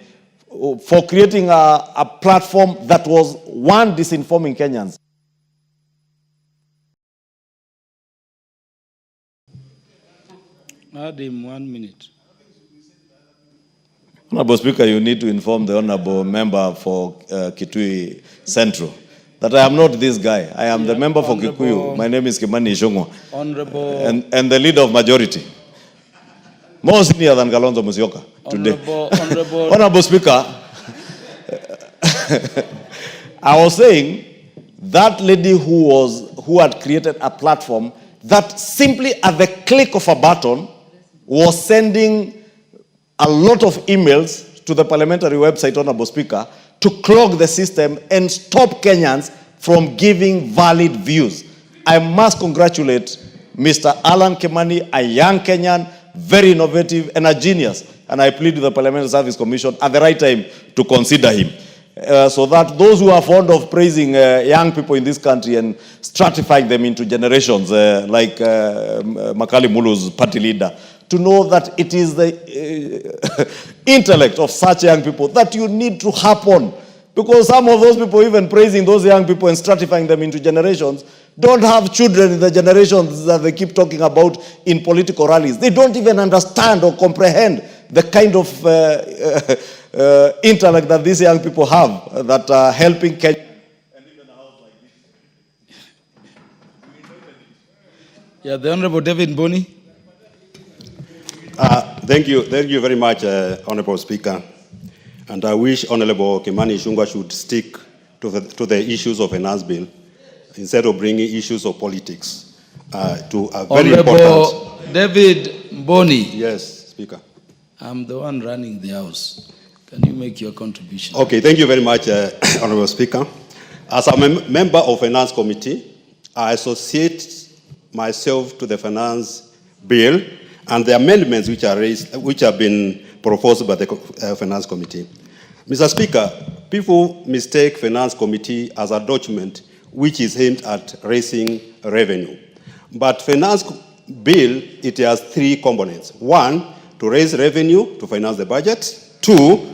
for creating a platform that was, one, disinforming Kenyans. Add him 1 minute. Honorable Speaker, you need to inform the Honorable Member for Kitui Central that I am not this guy. I am the member for Kikuyu. My name is Kimani Ichung'wah. Honorable. And the leader of majority. More senior than Kalonzo Musyoka today. Honorable Speaker, I was saying that lady who had created a platform that simply at the click of a button was sending a lot of emails to the parliamentary website, Honorable Speaker, to clog the system and stop Kenyans from giving valid views. I must congratulate Mr. Alan Kimani, a young Kenyan, very innovative and a genius. And I plead with the Parliamentary Service Commission at the right time to consider him. So that those who are fond of praising young people in this country and stratifying them into generations, like Makali Mulu's party leader, to know that it is the intellect of such young people that you need to harp on. Because some of those people, even praising those young people and stratifying them into generations, don't have children in the generations that they keep talking about in political rallies. They don't even understand or comprehend the kind of intellect that these young people have that are helping Kenya. Yeah, the Honorable David Mboni. Thank you very much, Honorable Speaker. And I wish Honorable Kimani Ichung'wah should stick to the issues of finance bill instead of bringing issues of politics to a very important. David Mboni. Yes, Speaker. I'm the one running the House. Can you make your contribution? Okay, thank you very much, Honorable Speaker. As a member of Finance Committee, I associate myself to the finance bill and the amendments which are raised, which have been proposed by the Finance Committee. Mr. Speaker, people mistake Finance Committee as a document which is aimed at raising revenue. But Finance Bill, it has three components. One, to raise revenue to finance the budget. Two,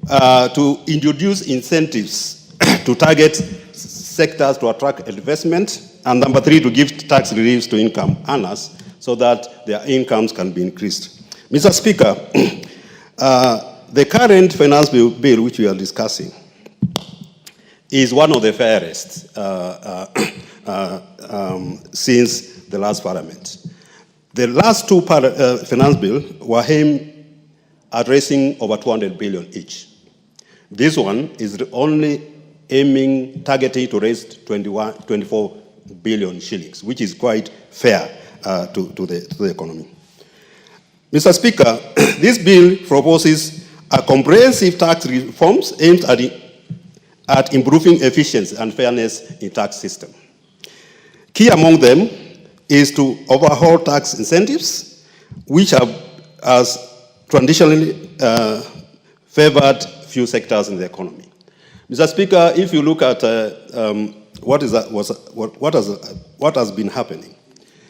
to introduce incentives to target sectors to attract investment. And number three, to give tax reliefs to income earners so that their incomes can be increased. Mr. Speaker, the current finance bill which we are discussing is one of the fairest since the last parliament. The last two finance bills were aimed at raising over 200 billion each. This one is only targeting to raise 24 billion shillings, which is quite fair to the economy. Mr. Speaker, this bill proposes a comprehensive tax reforms aimed at improving efficiency and fairness in tax system. Key among them is to overhaul tax incentives, which has traditionally favored few sectors in the economy. Mr. Speaker, if you look at what has been happening,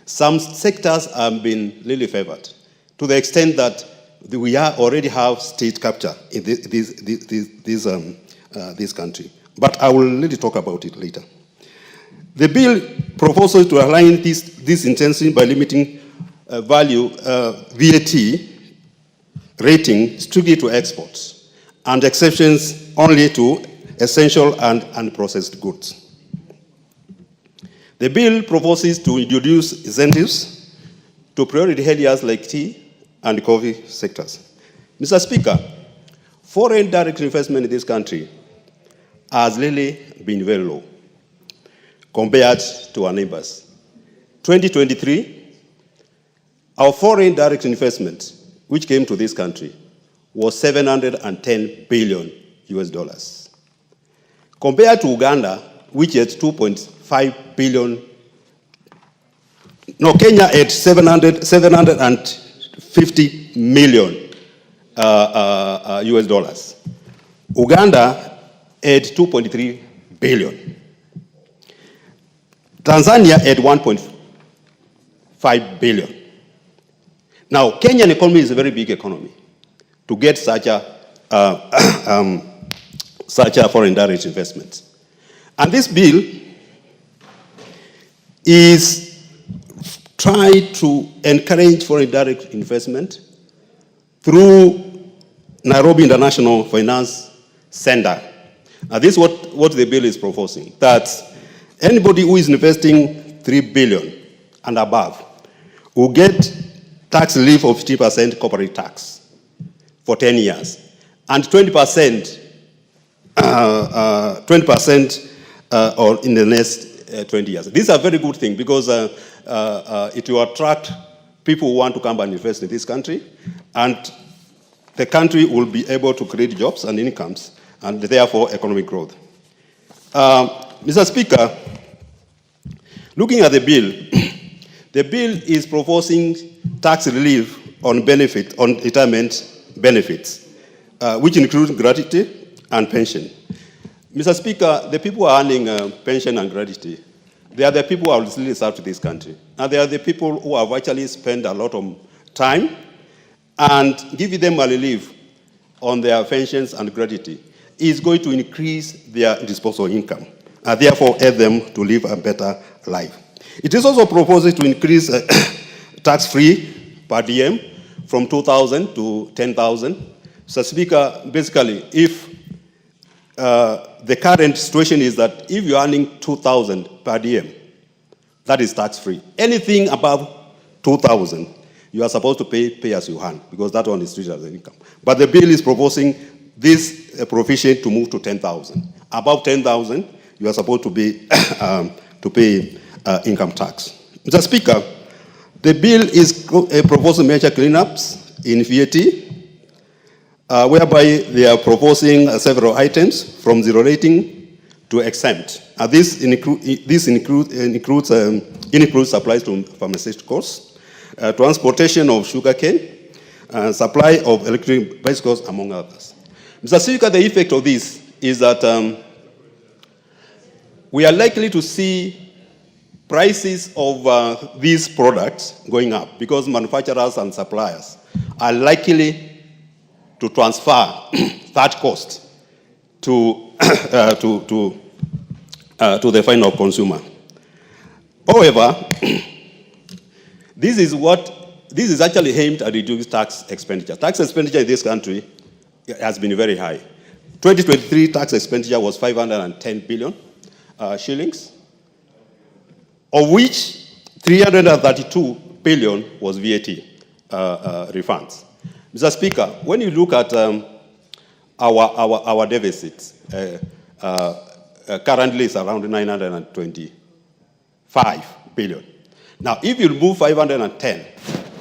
some sectors have been really favored to the extent that we already have state capture in this country. But I will really talk about it later. The bill proposes to align this intensity by limiting VAT rating strictly to exports and exceptions only to essential and unprocessed goods. The bill proposes to introduce incentives to priority areas like tea and coffee sectors. Mr. Speaker, foreign direct investment in this country has really been very low compared to our neighbors. 2023, our foreign direct investment, which came to this country, was 710 billion US dollars. Compared to Uganda, which had 2.5 billion. No, Kenya had 750 million US dollars. Uganda had 2.3 billion. Tanzania had 1.5 billion. Now, Kenyan economy is a very big economy to get such a foreign direct investment. And this bill is trying to encourage foreign direct investment through Nairobi International Finance Center. Now, this is what the bill is proposing, that anybody who is investing 3 billion and above will get tax relief of 50% corporate tax for 10 years, and 20% or in the next 20 years. This is a very good thing because it will attract people who want to come and invest in this country, and the country will be able to create jobs and incomes, and therefore economic growth. Mr. Speaker, looking at the bill is proposing tax relief on retirement benefits, which include gratuity and pension. Mr. Speaker, the people who are earning pension and gratuity, they are the people who are really served this country. And they are the people who have actually spent a lot of time, and giving them a relief on their pensions and gratuity is going to increase their disposable income, and therefore help them to live a better life. It is also proposed to increase tax-free per diem from 2,000 to 10,000. Mr. Speaker, basically, if the current situation is that if you're earning 2,000 per diem, that is tax-free. Anything above 2,000, you are supposed to pay as you earn, because that one is treated as an income. But the bill is proposing this provision to move to 10,000. Above 10,000, you are supposed to pay income tax. Mr. Speaker, the bill is proposing major cleanups in VAT, whereby they are proposing several items from zero rating to exempt. This includes supplies to pharmaceuticals, transportation of sugarcane, supply of electric bicycles, among others. Mr. Speaker, the effect of this is that we are likely to see prices of these products going up because manufacturers and suppliers are likely to transfer that cost to the final consumer. However, this is actually aimed at reducing tax expenditure. Tax expenditure in this country has been very high. 2023 tax expenditure was 510 billion shillings, of which 332 billion was VAT refunds. Mr. Speaker, when you look at our deficit, currently it's around 925 billion. Now, if you remove 510,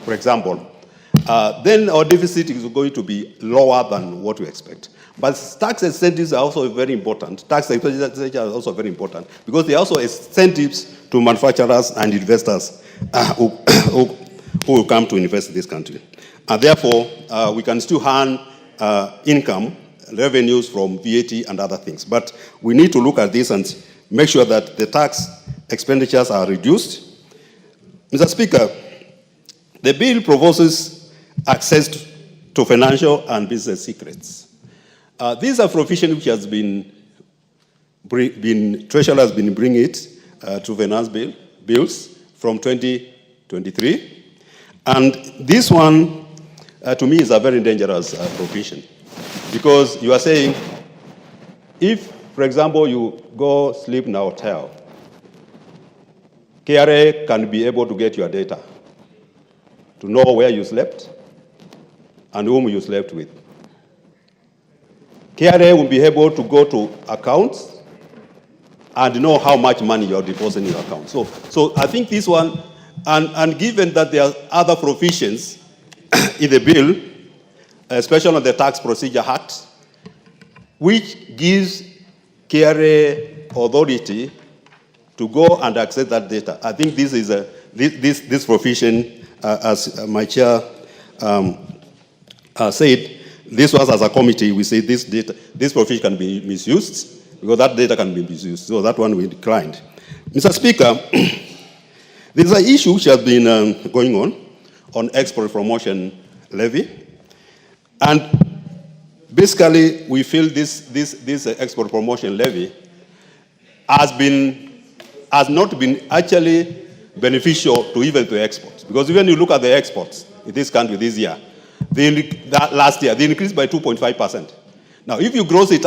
for example, then our deficit is going to be lower than what we expect. But tax incentives are also very important. Tax expenditure are also very important because they are also incentives to manufacturers and investors who will come to invest in this country. And therefore, we can still earn income, revenues from VAT and other things. But we need to look at this and make sure that the tax expenditures are reduced. Mr. Speaker, the bill proposes access to financial and business secrets. These are provisions which has Treasury has been bringing it to finance bills from 2023. And this one, to me, is a very dangerous provision because you are saying if, for example, you go sleep in a hotel, KRA can be able to get your data to know where you slept and whom you slept with. KRA will be able to go to accounts and know how much money you are depositing in your account. So I think this one, and given that there are other provisions in the bill, especially on the Tax Procedure Act, which gives KRA authority to go and access that data. I think this is this provision, as my chair said, this was as a committee, we say this provision can be misused, because that data can be misused. So that one we declined. Mr. Speaker, there's an issue which has been going on export promotion levy. And basically, we feel this export promotion levy has not been actually beneficial to even to exports. Because even you look at the exports in this country this year, last year, they increased by 2.5%. Now, if you gross it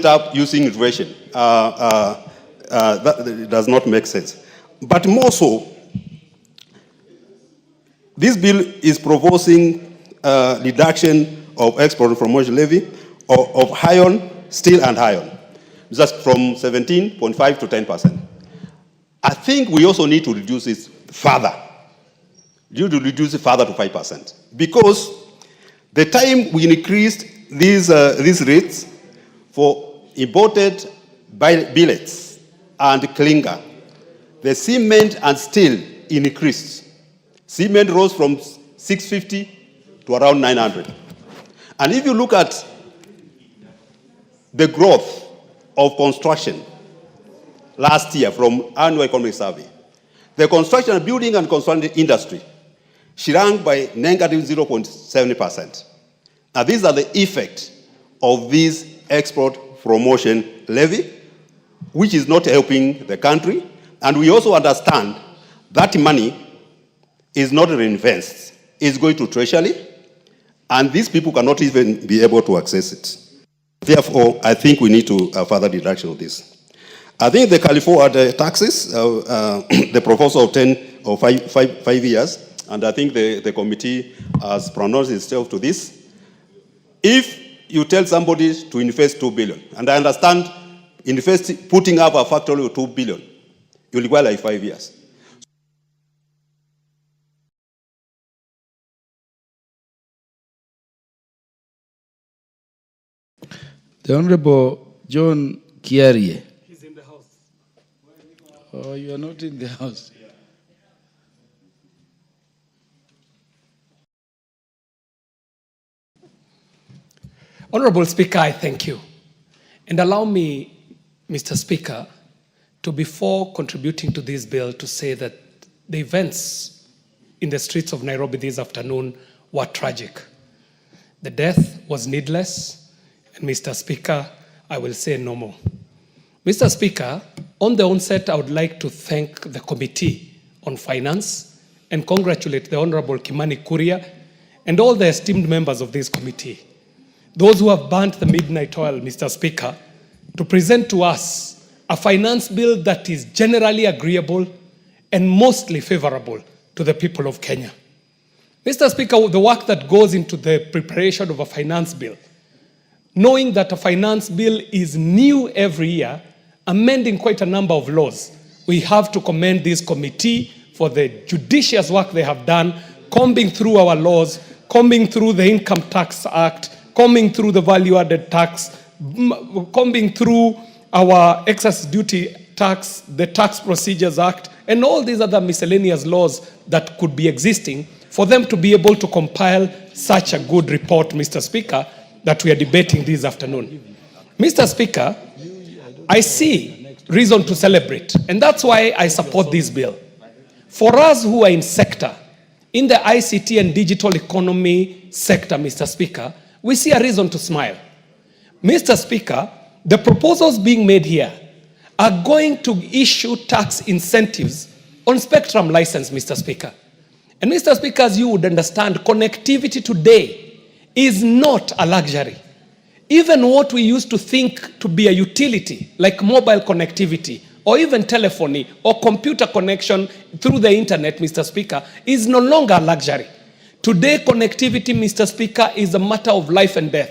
up using inflation, that does not make sense. But more so, this bill is proposing reduction of export promotion levy of iron, steel, and iron, just from 17.5 to 10%. I think we also need to reduce it further. Due to reduce it further to 5%, because the time we increased these rates for imported billets and clinker, the cement and steel increased. Cement rose from 650 to around 900. And if you look at the growth of construction last year from annual economic survey, the construction, building and construction industry shrank by negative 0.7%. Now, these are the effects of this export promotion levy, which is not helping the country. And we also understand that money is not reinvested. It's going to Treasury, and these people cannot even be able to access it. Therefore, I think we need to further reduction of this. I think the California taxes, the proposal of 10 or 5 years, and I think the committee has pronounced itself to this. If you tell somebody to invest 2 billion, and I understand putting up a factory of 2 billion, you require like 5 years. The Honorable John Kiarie. He's in the house. Oh, you are not in the house. Honorable Speaker, I thank you. And allow me, Mr. Speaker, to before contributing to this bill to say that the events in the streets of Nairobi this afternoon were tragic. The death was needless, and Mr. Speaker, I will say no more. Mr. Speaker, on the onset, I would like to thank the Committee on Finance and congratulate the Honorable Kimani Kuria and all the esteemed members of this committee, those who have burnt the midnight oil, Mr. Speaker, to present to us a finance bill that is generally agreeable and mostly favorable to the people of Kenya. Mr. Speaker, the work that goes into the preparation of a finance bill, knowing that a finance bill is new every year, amending quite a number of laws, we have to commend this committee for the judicious work they have done, combing through our laws, combing through the Income Tax Act, combing through the value-added tax, combing through our excess duty tax, the Tax Procedures Act, and all these other miscellaneous laws that could be existing for them to be able to compile such a good report, Mr. Speaker, that we are debating this afternoon. Mr. Speaker, I see reason to celebrate, and that's why I support this bill. For us who are in sector, in the ICT and digital economy sector, Mr. Speaker, we see a reason to smile. Mr. Speaker, the proposals being made here are going to issue tax incentives on spectrum license, Mr. Speaker. And Mr. Speaker, as you would understand, connectivity today is not a luxury. Even what we used to think to be a utility, like mobile connectivity, or even telephony, or computer connection through the internet, Mr. Speaker, is no longer a luxury. Today, connectivity, Mr. Speaker, is a matter of life and death.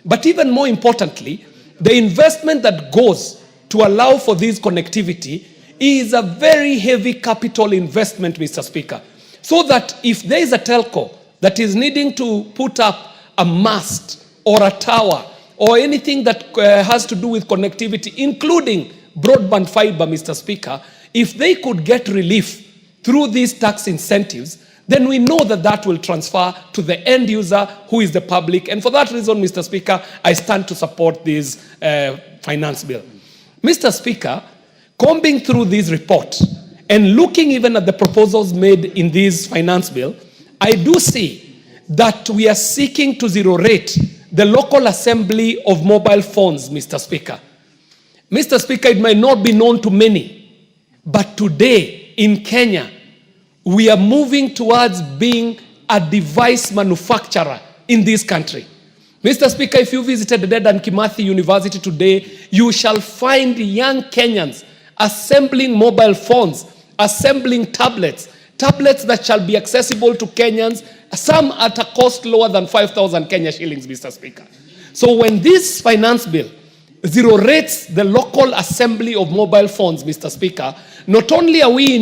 But even more importantly, the investment that goes to allow for this connectivity is a very heavy capital investment, Mr. Speaker. So that if there is a telco that is needing to put up a mast or a tower or anything that has to do with connectivity, including broadband fiber, Mr. Speaker, if they could get relief through these tax incentives, then we know that that will transfer to the end user, who is the public. And for that reason, Mr. Speaker, I stand to support this finance bill. Mr. Speaker, combing through this report and looking even at the proposals made in this finance bill, I do see that we are seeking to zero rate the local assembly of mobile phones, Mr. Speaker. Mr. Speaker, it might not be known to many, but today in Kenya, we are moving towards being a device manufacturer in this country. Mr. Speaker, if you visited Dedan Kimathi University today, you shall find young Kenyans assembling mobile phones, assembling tablets that shall be accessible to Kenyans, some at a cost lower than 5,000 Kenya shillings, Mr. Speaker. So when this finance bill zero rates the local assembly of mobile phones, Mr. Speaker, not only are we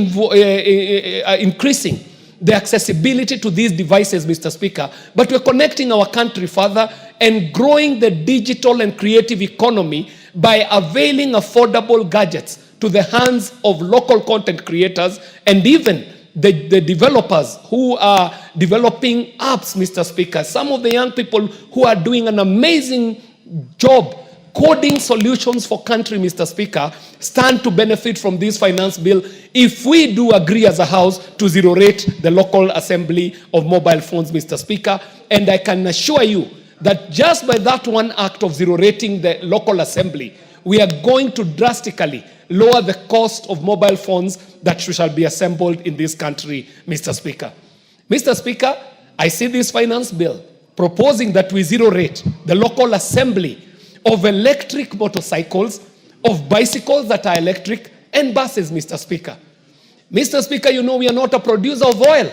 increasing the accessibility to these devices, Mr. Speaker, but we're connecting our country further and growing the digital and creative economy by availing affordable gadgets to the hands of local content creators and even the developers who are developing apps, Mr. Speaker. Some of the young people who are doing an amazing job coding solutions for country, Mr. Speaker, stand to benefit from this finance bill if we do agree as a House to zero rate the local assembly of mobile phones, Mr. Speaker. And I can assure you that just by that one act of zero rating the local assembly, we are going to drastically lower the cost of mobile phones that shall be assembled in this country, Mr. Speaker. Mr. Speaker, I see this finance bill proposing that we zero rate the local assembly of electric motorcycles, of bicycles that are electric, and buses, Mr. Speaker. Mr. Speaker, you know we are not a producer of oil.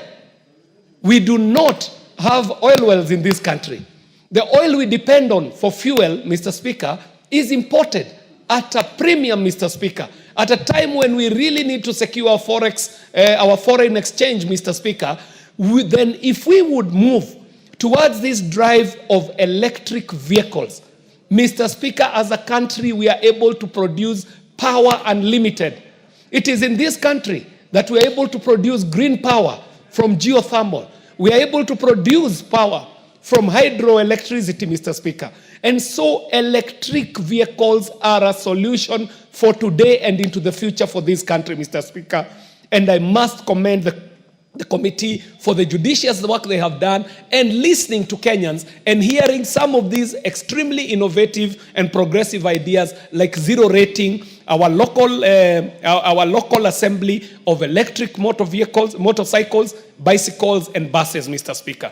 We do not have oil wells in this country. The oil we depend on for fuel, Mr. Speaker, is imported at a premium, Mr. Speaker, at a time when we really need to secure our foreign exchange, Mr. Speaker. Then if we would move towards this drive of electric vehicles, Mr. Speaker, as a country, we are able to produce power unlimited. It is in this country that we are able to produce green power from geothermal. We are able to produce power from hydroelectricity, Mr. Speaker. And so electric vehicles are a solution for today and into the future for this country, Mr. Speaker. And I must commend the committee for the judicious work they have done and listening to Kenyans and hearing some of these extremely innovative and progressive ideas like zero rating our local assembly of electric motor vehicles, motorcycles, bicycles, and buses, Mr. Speaker.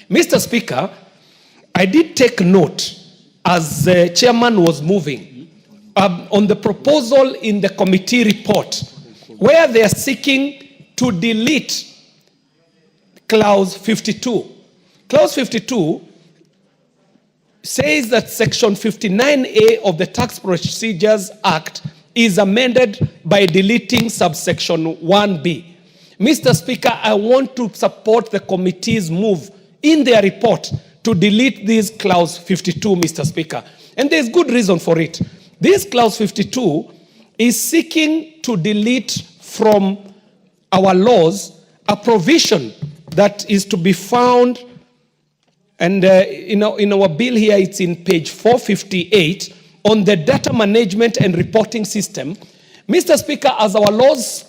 Mr. Speaker, I did take note as the chairman was moving on the proposal in the committee report where they are seeking to delete Clause 52. Clause 52 says that Section 59A of the Tax Procedures Act is amended by deleting subsection 1B. Mr. Speaker, I want to support the committee's move in their report to delete this Clause 52, Mr. Speaker. And there's good reason for it. This Clause 52 is seeking to delete from our laws a provision that is to be found, and in our bill here, it's in page 458, on the data management and reporting system. Mr. Speaker, as our laws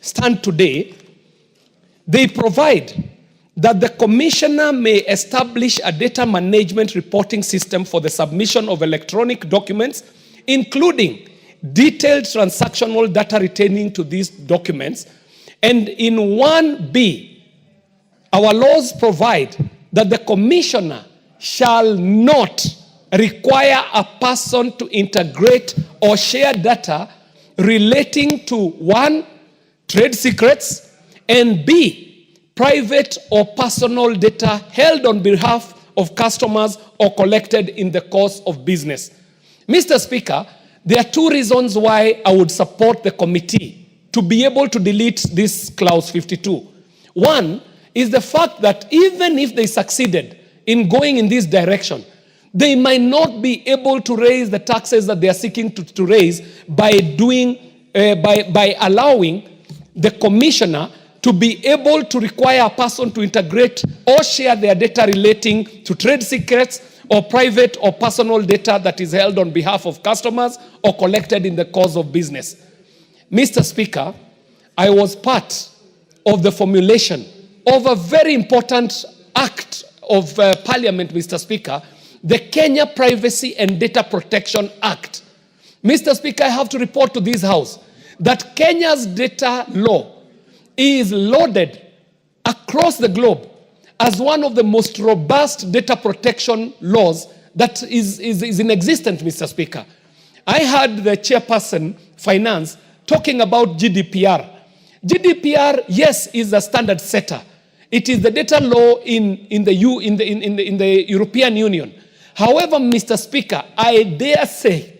stand today, they provide that the commissioner may establish a data management reporting system for the submission of electronic documents, including detailed transactional data retaining to these documents. And in 1B, our laws provide that the commissioner shall not require a person to integrate or share data relating to 1, trade secrets, and B, private or personal data held on behalf of customers or collected in the course of business. Mr. Speaker, there are two reasons why I would support the committee to be able to delete this clause 52. One is the fact that even if they succeeded in going in this direction, they might not be able to raise the taxes that they are seeking to raise by allowing the commissioner to be able to require a person to integrate or share their data relating to trade secrets or private or personal data that is held on behalf of customers or collected in the course of business. Mr. Speaker, I was part of the formulation of a very important act of Parliament, Mr. Speaker, the Kenya Privacy and Data Protection Act. Mr. Speaker, I have to report to this House that Kenya's data law is lauded across the globe as one of the most robust data protection laws that is in existence, Mr. Speaker. I heard the chairperson, Finance, talking about GDPR. GDPR, yes, is a standard setter. It is the data law in the European Union. However, Mr. Speaker, I dare say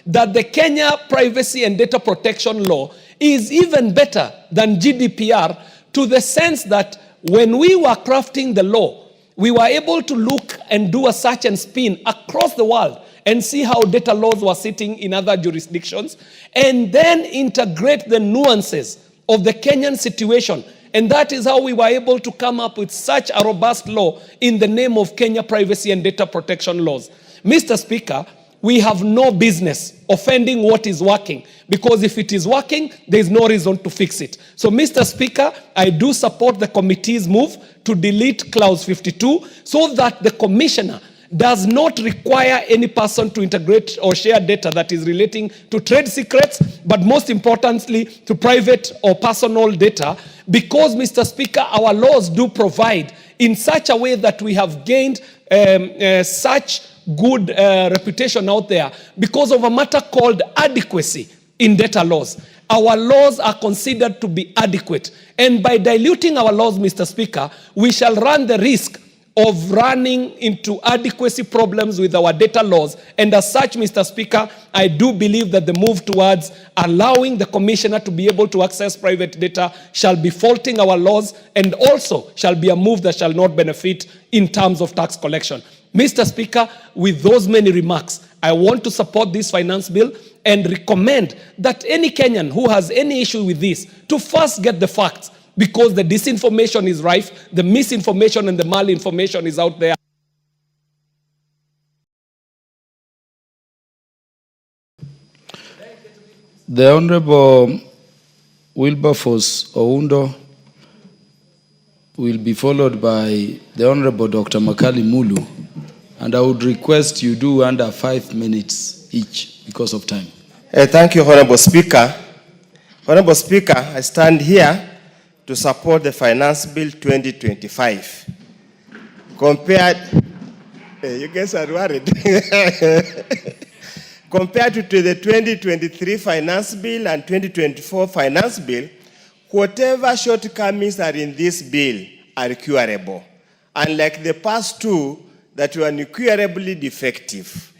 that the Kenya Privacy and Data Protection Law is even better than GDPR, to the sense that when we were crafting the law, we were able to look and do a search and spin across the world and see how data laws were sitting in other jurisdictions, and then integrate the nuances of the Kenyan situation. And that is how we were able to come up with such a robust law in the name of Kenya Privacy and Data Protection Laws. Mr. Speaker, we have no business offending what is working, because if it is working, there is no reason to fix it. So, Mr. Speaker, I do support the committee's move to delete clause 52 so that the commissioner does not require any person to integrate or share data that is relating to trade secrets, but most importantly, to private or personal data, because, Mr. Speaker, our laws do provide in such a way that we have gained such good reputation out there because of a matter called adequacy in data laws. Our laws are considered to be adequate. And by diluting our laws, Mr. Speaker, we shall run the risk of running into adequacy problems with our data laws. And as such, Mr. Speaker, I do believe that the move towards allowing the commissioner to be able to access private data shall be faulting our laws, and also shall be a move that shall not benefit in terms of tax collection. Mr. Speaker, with those many remarks, I want to support this finance bill and recommend that any Kenyan who has any issue with this to first get the facts, because the disinformation is rife, the misinformation and the malinformation is out there. The Honorable Wilberforce Oundo will be followed by the Honorable Dr. Makali Mulu, and I would request you do under 5 minutes each because of time. Thank you, Honorable Speaker. Honorable Speaker, I stand here to support the Finance Bill 2025. Compared, you guys are worried. Compared to the 2023 Finance Bill and 2024 Finance Bill, whatever shortcomings are in this bill are curable, unlike the past two that were incurably defective.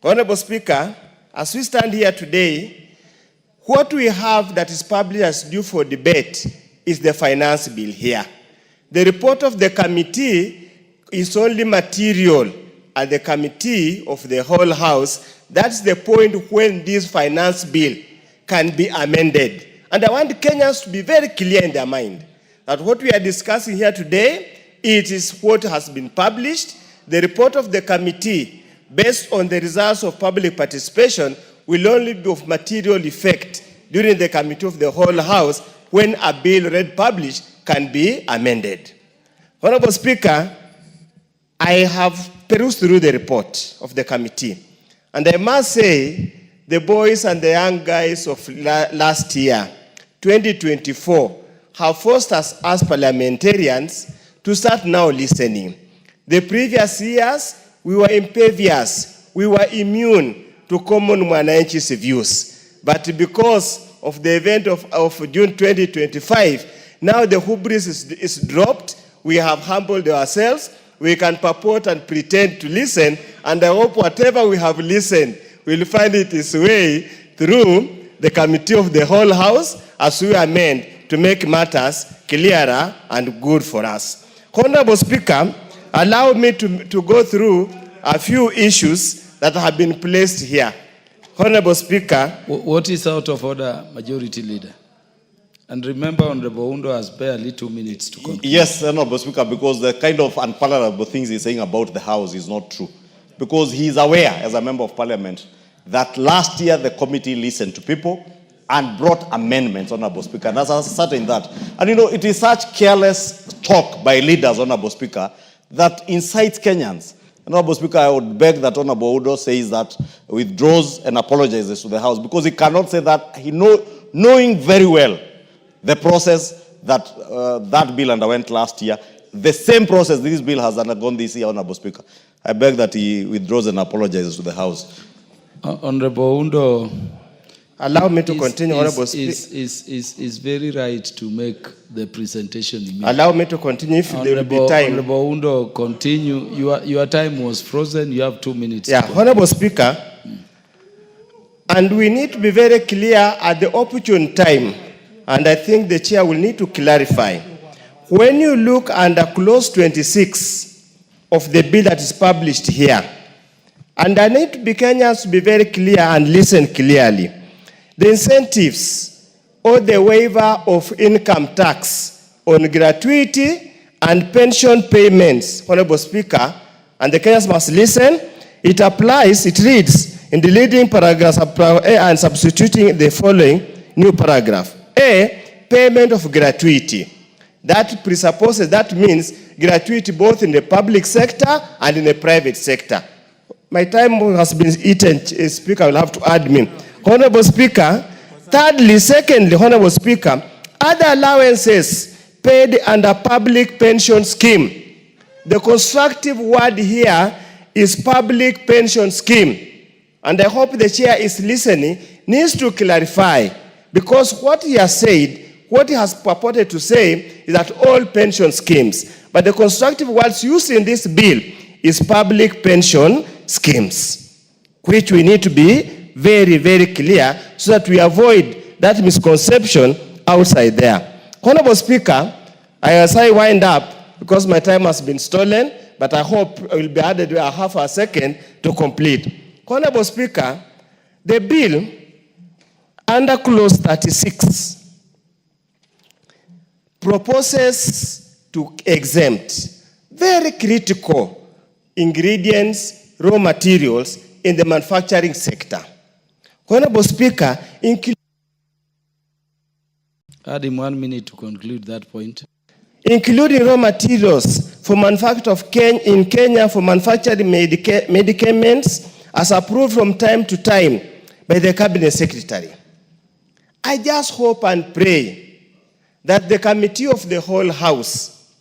Honorable Speaker, as we stand here today, what we have that is published as due for debate is the finance bill here. The report of the committee is only material at the committee of the whole House. That's the point when this finance bill can be amended. And I want Kenyans to be very clear in their mind that what we are discussing here today, it is what has been published. The report of the committee, based on the results of public participation, will only be of material effect during the committee of the whole House when a bill read published can be amended. Honorable Speaker, I have perused through the report of the committee, and I must say the boys and the young guys of last year, 2024, have forced us as parliamentarians to start now listening. The previous years, we were impervious, we were immune to common mwananchi's views. But because of the event of June 2025, now the hubris is dropped. We have humbled ourselves. we can purport and pretend to listen, and I hope whatever we have listened will find its way through the committee of the whole House as we amend to make matters clearer and good for us. Honorable Speaker, allow me to go through a few issues that have been placed here. Honorable Speaker. What is out of order, Majority Leader? And remember, Honorable Undo has barely 2 minutes to conclude. Yes, Honorable Speaker, because the kind of unpalatable things he's saying about the House is not true. Because he is aware, as a member of Parliament, that last year the committee listened to people and brought amendments, Honorable Speaker, and as a certain that. And you know, it is such careless talk by leaders, Honorable Speaker, that incites Kenyans. Honorable Speaker, I would beg that Honorable Udo says that, withdraws and apologizes to the House, because he cannot say that, knowing very well the process that that bill underwent last year, the same process this bill has undergone this year, Honorable Speaker. I beg that he withdraws and apologizes to the House. Honorable Undo, allow me to continue, Honorable Speaker. Is very right to make the presentation immediately. Allow me to continue if there will be time. Honorable Undo, continue. Your time was frozen. You have 2 minutes. Yeah, Honorable Speaker, and we need to be very clear at the opportune time, and I think the chair will need to clarify. When you look under clause 26 of the bill that is published here, and I need to be Kenyans to be very clear and listen clearly. The incentives or the waiver of income tax on gratuity and pension payments, Honorable Speaker, and the Kenyans must listen, it applies, it reads in the leading paragraph and substituting the following new paragraph. A, payment of gratuity. That presupposes, that means gratuity both in the public sector and in the private sector. My time has been eaten, Speaker, I will have to add me. Honorable Speaker, thirdly, secondly, Honorable Speaker, other allowances paid under public pension scheme. The constructive word here is public pension scheme. And I hope the chair is listening, needs to clarify, because what he has said, what he has purported to say is that all pension schemes, but the constructive words used in this bill is public pension schemes, which we need to be very, very clear so that we avoid that misconception outside there. Honorable Speaker, as I wind up, because my time has been stolen, but I hope I will be added a half a second to complete. Honorable Speaker, the bill under clause 36 proposes to exempt very critical ingredients, raw materials in the manufacturing sector. Honorable Speaker, add him 1 minute to conclude that point. Including raw materials for manufacture in Kenya for manufacturing medicaments as approved from time to time by the Cabinet Secretary. I just hope and pray that the committee of the whole House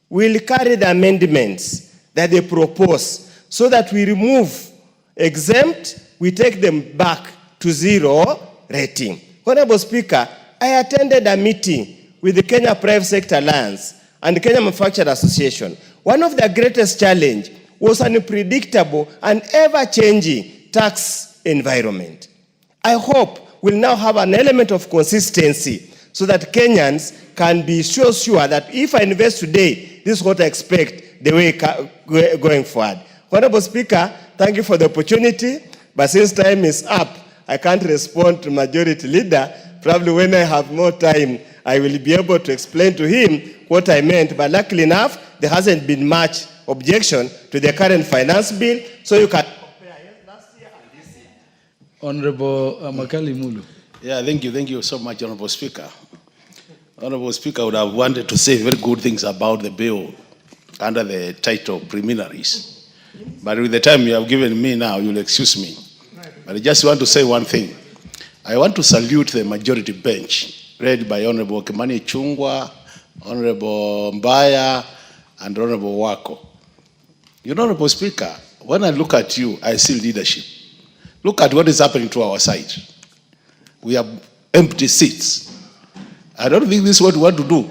will carry the amendments that they propose so that we remove exempt, we take them back to zero rating. Honorable Speaker, I attended a meeting with the Kenya Private Sector Alliance and the Kenya Manufacturing Association. One of the greatest challenges was an unpredictable and ever-changing tax environment. I hope we'll now have an element of consistency so that Kenyans can be sure that if I invest today, this is what I expect the way going forward. Honorable Speaker, thank you for the opportunity, but since time is up, I can't respond to Majority Leader. Probably when I have more time, I will be able to explain to him what I meant, but luckily enough, there hasn't been much objection to the current finance bill, so you can compare last year and this year. Honorable Makali Mulu. Yeah, thank you so much, Honorable Speaker. Honorable Speaker would have wanted to say very good things about the bill under the title preliminaries. But with the time you have given me now, you'll excuse me. But I just want to say one thing. I want to salute the majority bench, led by Honorable Kimani Chungwa, Honorable Mbaya, and Honorable Wako. You know, Honorable Speaker, when I look at you, I see leadership. Look at what is happening to our side. We have empty seats. I don't think this is what we want to do.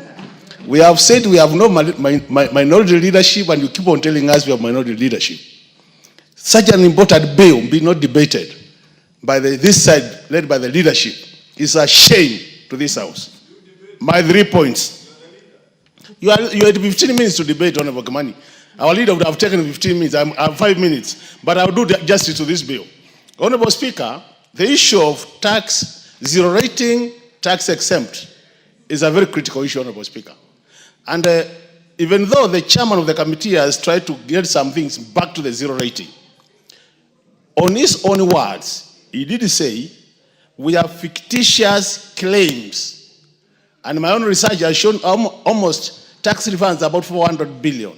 We have said we have no minority leadership, and you keep on telling us we have minority leadership. Such an important bill be not debated by this side, led by the leadership, is a shame to this House. My 3 points. You had 15 minutes to debate, Honorable Kimani. Our leader would have taken 15 minutes. I have 5 minutes, but I'll do justice to this bill. Honorable Speaker, the issue of tax, zero rating, tax exempt, is a very critical issue, Honorable Speaker. And even though the chairman of the committee has tried to get some things back to the zero rating, on his own words, he did say, we have fictitious claims. And my own research has shown almost tax refunds about 400 billion.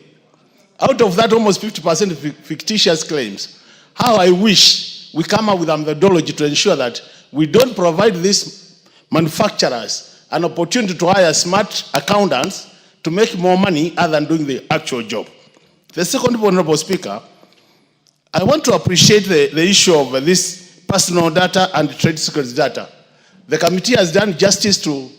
Out of that, almost 50% fictitious claims. How I wish we come up with a methodology to ensure that we don't provide these manufacturers an opportunity to hire smart accountants to make more money other than doing the actual job. The second point, Honorable Speaker, I want to appreciate the issue of this personal data and trade secrets data. The committee has done justice to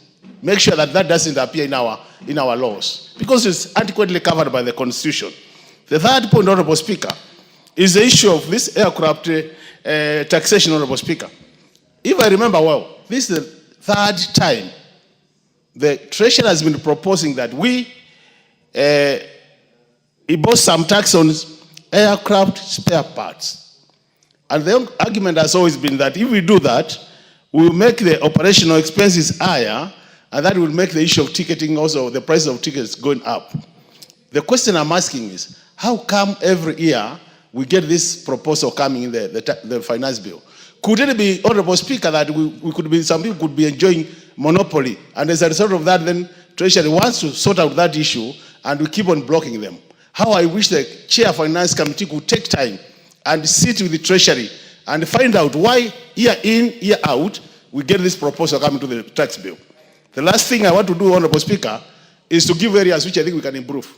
make sure that that doesn't appear in our laws, because it's adequately covered by the Constitution. The third point, Honorable Speaker, is the issue of this aircraft taxation, Honorable Speaker. If I remember well, this is the third time the Treasury has been proposing that we impose some tax on aircraft spare parts. And the argument has always been that if we do that, we will make the operational expenses higher, and that will make the issue of ticketing also, the price of tickets going up. The question I'm asking is, how come every year we get this proposal coming in the finance bill? Could it be, Honorable Speaker, that we could be, some people could be enjoying monopoly, and as a result of that, then Treasury wants to sort out that issue, and we keep on blocking them? How I wish the Chair of Finance Committee could take time and sit with the Treasury and find out why year in, year out, we get this proposal coming to the tax bill. The last thing I want to do, Honorable Speaker, is to give areas which I think we can improve.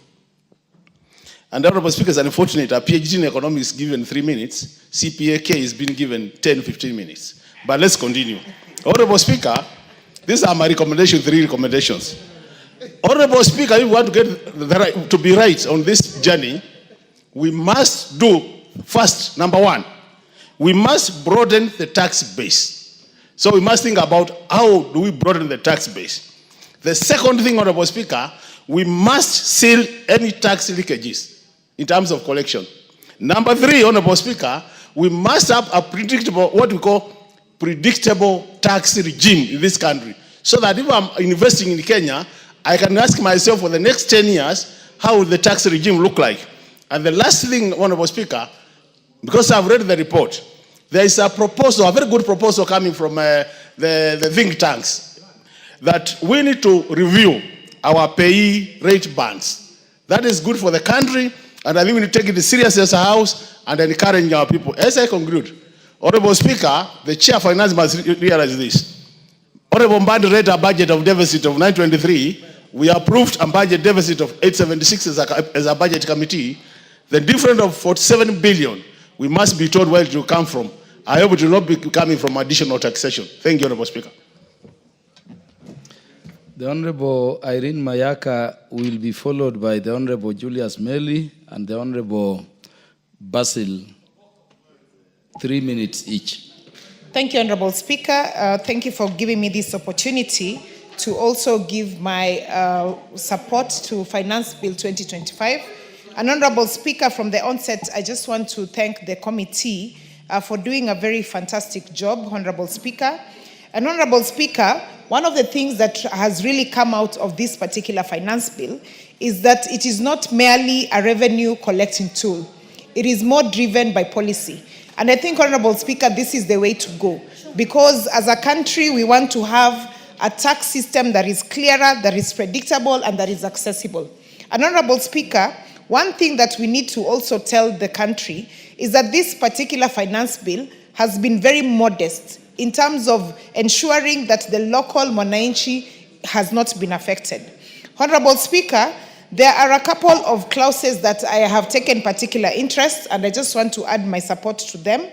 And Honorable Speaker, is unfortunate, a PhD in economics is given 3 minutes, CPAK is being given 10, 15 minutes. But let's continue. Honorable Speaker, these are my recommendations, 3 recommendations. Honorable Speaker, if we want to get to be right on this journey, we must do, first, number 1, we must broaden the tax base. So we must think about how do we broaden the tax base. The second thing, Honorable Speaker, we must seal any tax leakages in terms of collection. Number 3, Honorable Speaker, we must have a predictable, what we call predictable tax regime in this country. So that if I'm investing in Kenya, I can ask myself for the next 10 years, how will the tax regime look like? And the last thing, Honorable Speaker, because I've read the report, there is a proposal, a very good proposal coming from the think tanks, that we need to review our pay rate bands. That is good for the country, and I think we need to take it seriously as a House and encourage our people. As I conclude, Honorable Speaker, the Chair of Finance must realize this. Honorable Mbadi read a budget of deficit of 923. We approved a budget deficit of 876 as a budget committee. The difference of 47 billion, we must be told where it will come from. I hope it will not be coming from additional taxation. Thank you, Honorable Speaker. The Honorable Irene Mayaka will be followed by the Honorable Julius Meli and the Honorable Basil. 3 minutes each. Thank you, Honorable Speaker. Thank you for giving me this opportunity to also give my support to Finance Bill 2025. And Honorable Speaker, from the onset, I just want to thank the committee for doing a very fantastic job, Honorable Speaker. And Honorable Speaker, one of the things that has really come out of this particular finance bill is that it is not merely a revenue collecting tool. It is more driven by policy. And I think, Honorable Speaker, this is the way to go. Because as a country, we want to have a tax system that is clearer, that is predictable, and that is accessible. And Honorable Speaker, one thing that we need to also tell the country is that this particular finance bill has been very modest in terms of ensuring that the local mwananchi has not been affected. Honorable Speaker, there are a couple of clauses that I have taken particular interest, and I just want to add my support to them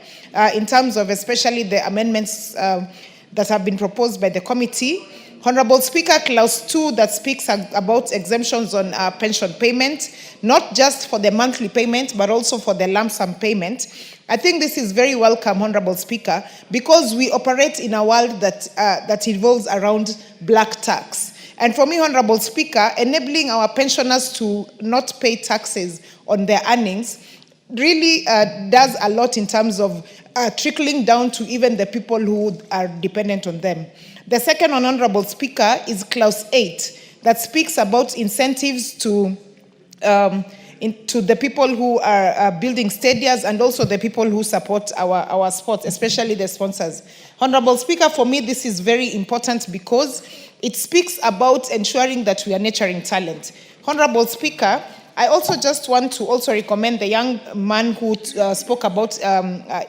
in terms of especially the amendments that have been proposed by the committee. Honorable Speaker, Clause 2 that speaks about exemptions on pension payment, not just for the monthly payment, but also for the lump sum payment. I think this is very welcome, Honorable Speaker, because we operate in a world that revolves around black tax. And for me, Honorable Speaker, enabling our pensioners to not pay taxes on their earnings really does a lot in terms of trickling down to even the people who are dependent on them. The second, Honorable Speaker, is Clause 8 that speaks about incentives to the people who are building stadiums and also the people who support our sports, especially the sponsors. Honorable Speaker, for me, this is very important because it speaks about ensuring that we are nurturing talent. Honorable Speaker, I also just want to also recommend the young man who spoke about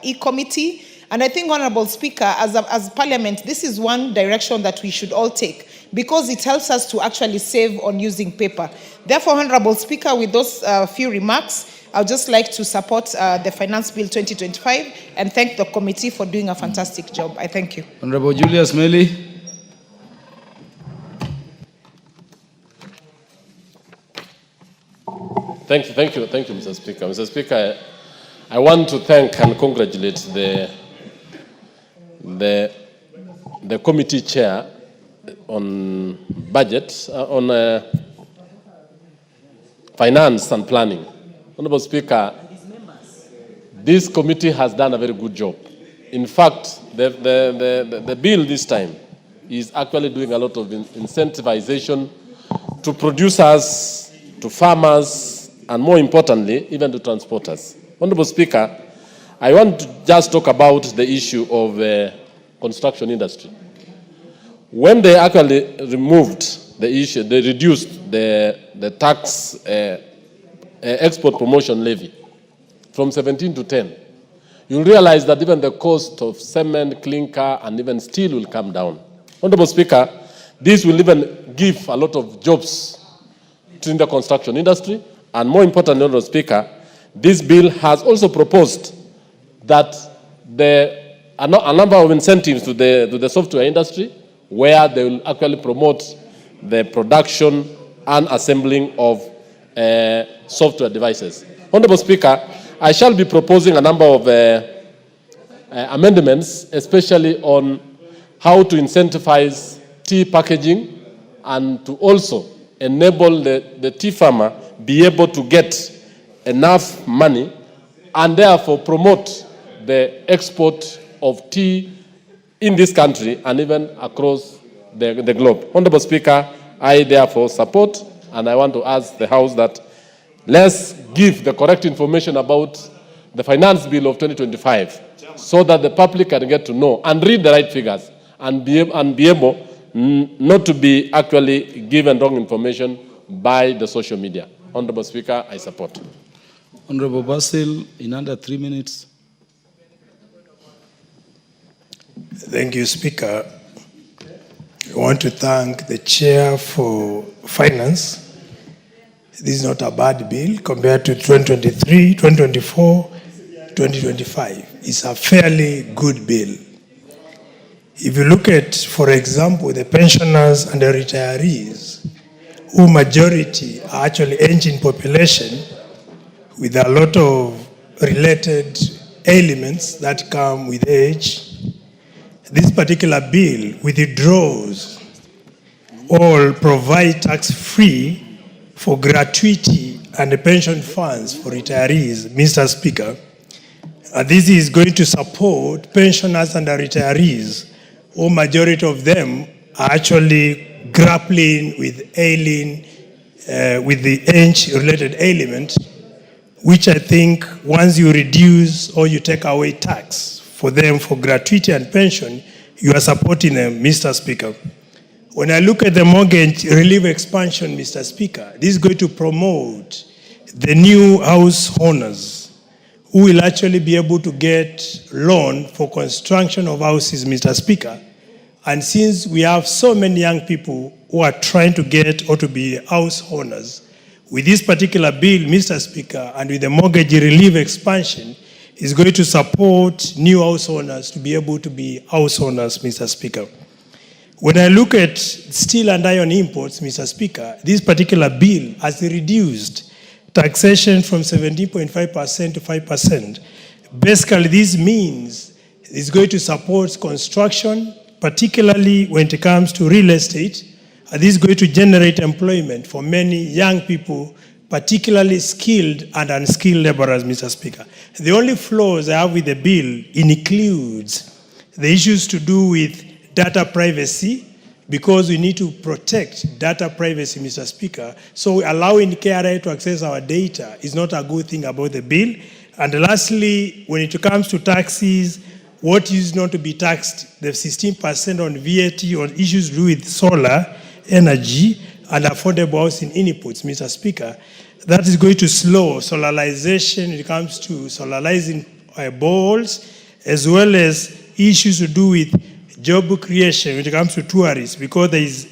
e-committee. And I think, Honorable Speaker, as Parliament, this is one direction that we should all take because it helps us to actually save on using paper. Therefore, Honorable Speaker, with those few remarks, I would just like to support the Finance Bill 2025 and thank the committee for doing a fantastic job. I thank you. Honorable Julius Meli. Thank you, Mr. Speaker. Mr. Speaker, I want to thank and congratulate the committee chair on budget, on finance and planning. Honorable Speaker, this committee has done a very good job. In fact, the bill this time is actually doing a lot of incentivization to producers, to farmers, and more importantly, even to transporters. Honorable Speaker, I want to just talk about the issue of construction industry. When they actually removed the issue, they reduced the tax export promotion levy from 17 to 10, you'll realize that even the cost of cement, clinker, and even steel will come down. Honorable Speaker, this will even give a lot of jobs to the construction industry. And more importantly, Honorable Speaker, this bill has also proposed that a number of incentives to the software industry where they will actually promote the production and assembling of software devices. Honorable Speaker, I shall be proposing a number of amendments, especially on how to incentivize tea packaging and to also enable the tea farmer be able to get enough money and therefore promote the export of tea in this country and even across the globe. Honorable Speaker, I therefore support and I want to ask the House that let's give the correct information about the Finance Bill of 2025 so that the public can get to know and read the right figures and be able not to be actually given wrong information by the social media. Honorable Speaker, I support. Honorable Basil, in under 3 minutes. Thank you, Speaker. I want to thank the Chair for Finance. This is not a bad bill compared to 2023, 2024, 2025. It's a fairly good bill. If you look at, for example, the pensioners and the retirees, who majority are actually aging population with a lot of related elements that come with age, this particular bill withdraws or provide tax-free for gratuity and the pension funds for retirees, Mr. Speaker. This is going to support pensioners and the retirees, who majority of them are actually grappling with ailing, with the age-related element, which I think once you reduce or you take away tax for them for gratuity and pension, you are supporting them, Mr. Speaker. When I look at the mortgage relief expansion, Mr. Speaker, this is going to promote the new house owners who will actually be able to get loan for construction of houses, Mr. Speaker. And since we have so many young people who are trying to get or to be house owners, with this particular bill, Mr. Speaker, and with the mortgage relief expansion, is going to support new house owners to be able to be house owners, Mr. Speaker. When I look at steel and iron imports, Mr. Speaker, this particular bill has reduced taxation from 17.5% to 5%. Basically, this means it's going to support construction, particularly when it comes to real estate. And this is going to generate employment for many young people, particularly skilled and unskilled laborers, Mr. Speaker. The only flaws I have with the bill includes the issues to do with data privacy, because we need to protect data privacy, Mr. Speaker. So allowing KRA to access our data is not a good thing about the bill. And lastly, when it comes to taxes, what is not to be taxed, the 16% on VAT on issues to do with solar energy and affordable housing inputs, Mr. Speaker, that is going to slow solarization when it comes to solarizing boreholes, as well as issues to do with job creation when it comes to tourists, because there is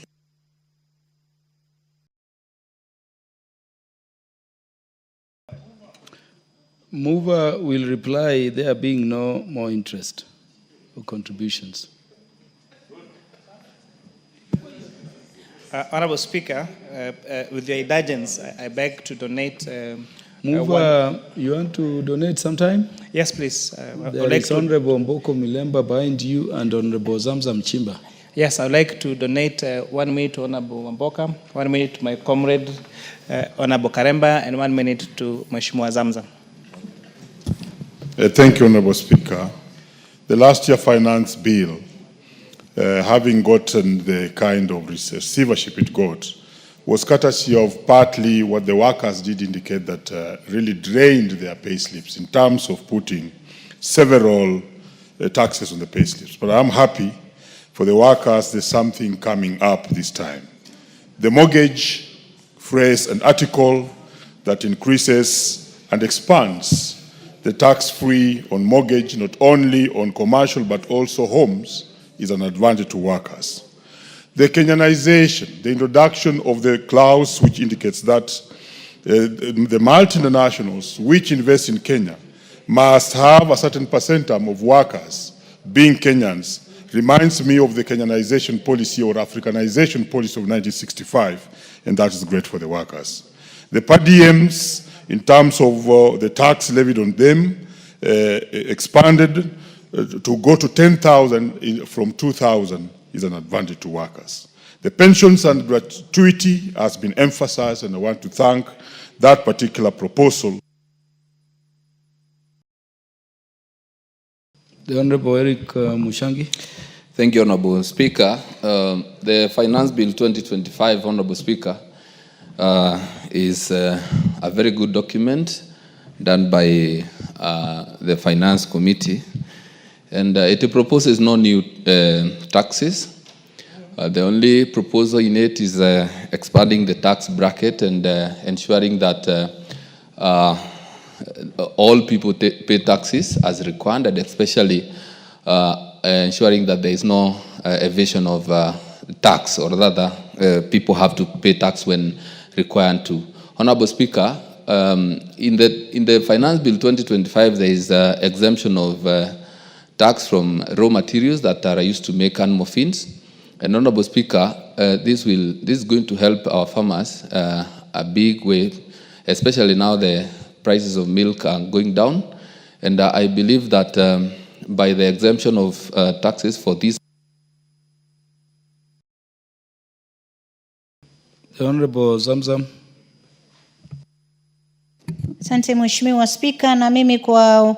Mover will reply, there being no more interest or contributions. Honorable Speaker, with your indulgence, I beg to donate. Mover, you want to donate sometime? Yes, please. There is Honorable Mboko Milemba behind you and Honorable Zamzam Chimba. Yes, I would like to donate 1 minute to Honorable Mboka, 1 minute to my comrade Honorable Karemba, and 1 minute to Mheshimiwa Zamzam. Thank you, Honorable Speaker. The last year finance bill, having gotten the kind of receivership it got, was courtesy of partly what the workers did indicate that really drained their pay slips in terms of putting several taxes on the pay slips. But I'm happy for the workers, there's something coming up this time. The mortgage phrase and article that increases and expands the tax-free on mortgage, not only on commercial but also homes, is an advantage to workers. The Kenyanization, the introduction of the clause which indicates that the multinationals which invest in Kenya must have a certain percentage of workers being Kenyans, reminds me of the Kenyanization policy or Africanization policy of 1965, and that is great for the workers. The per diems, in terms of the tax levied on them, expanded to go to 10,000 from 2,000 is an advantage to workers. The pensions and gratuity has been emphasized, and I want to thank that particular proposal. The Honorable Eric Mushangi. Thank you, Honorable Speaker. The Finance Bill 2025, Honorable Speaker, is a very good document done by the Finance Committee, and it proposes no new taxes. The only proposal in it is expanding the tax bracket and ensuring that all people pay taxes as required, and especially ensuring that there is no evasion of tax, or rather people have to pay tax when required to. Honorable Speaker, in the Finance Bill 2025, there is exemption of tax from raw materials that are used to make animal feeds. And Honorable Speaker, this is going to help our farmers a big way, especially now the prices of milk are going down. And I believe that by the exemption of taxes for these. The Honorable Zamzam. Asante Mheshimiwa Spika, na mimi kwa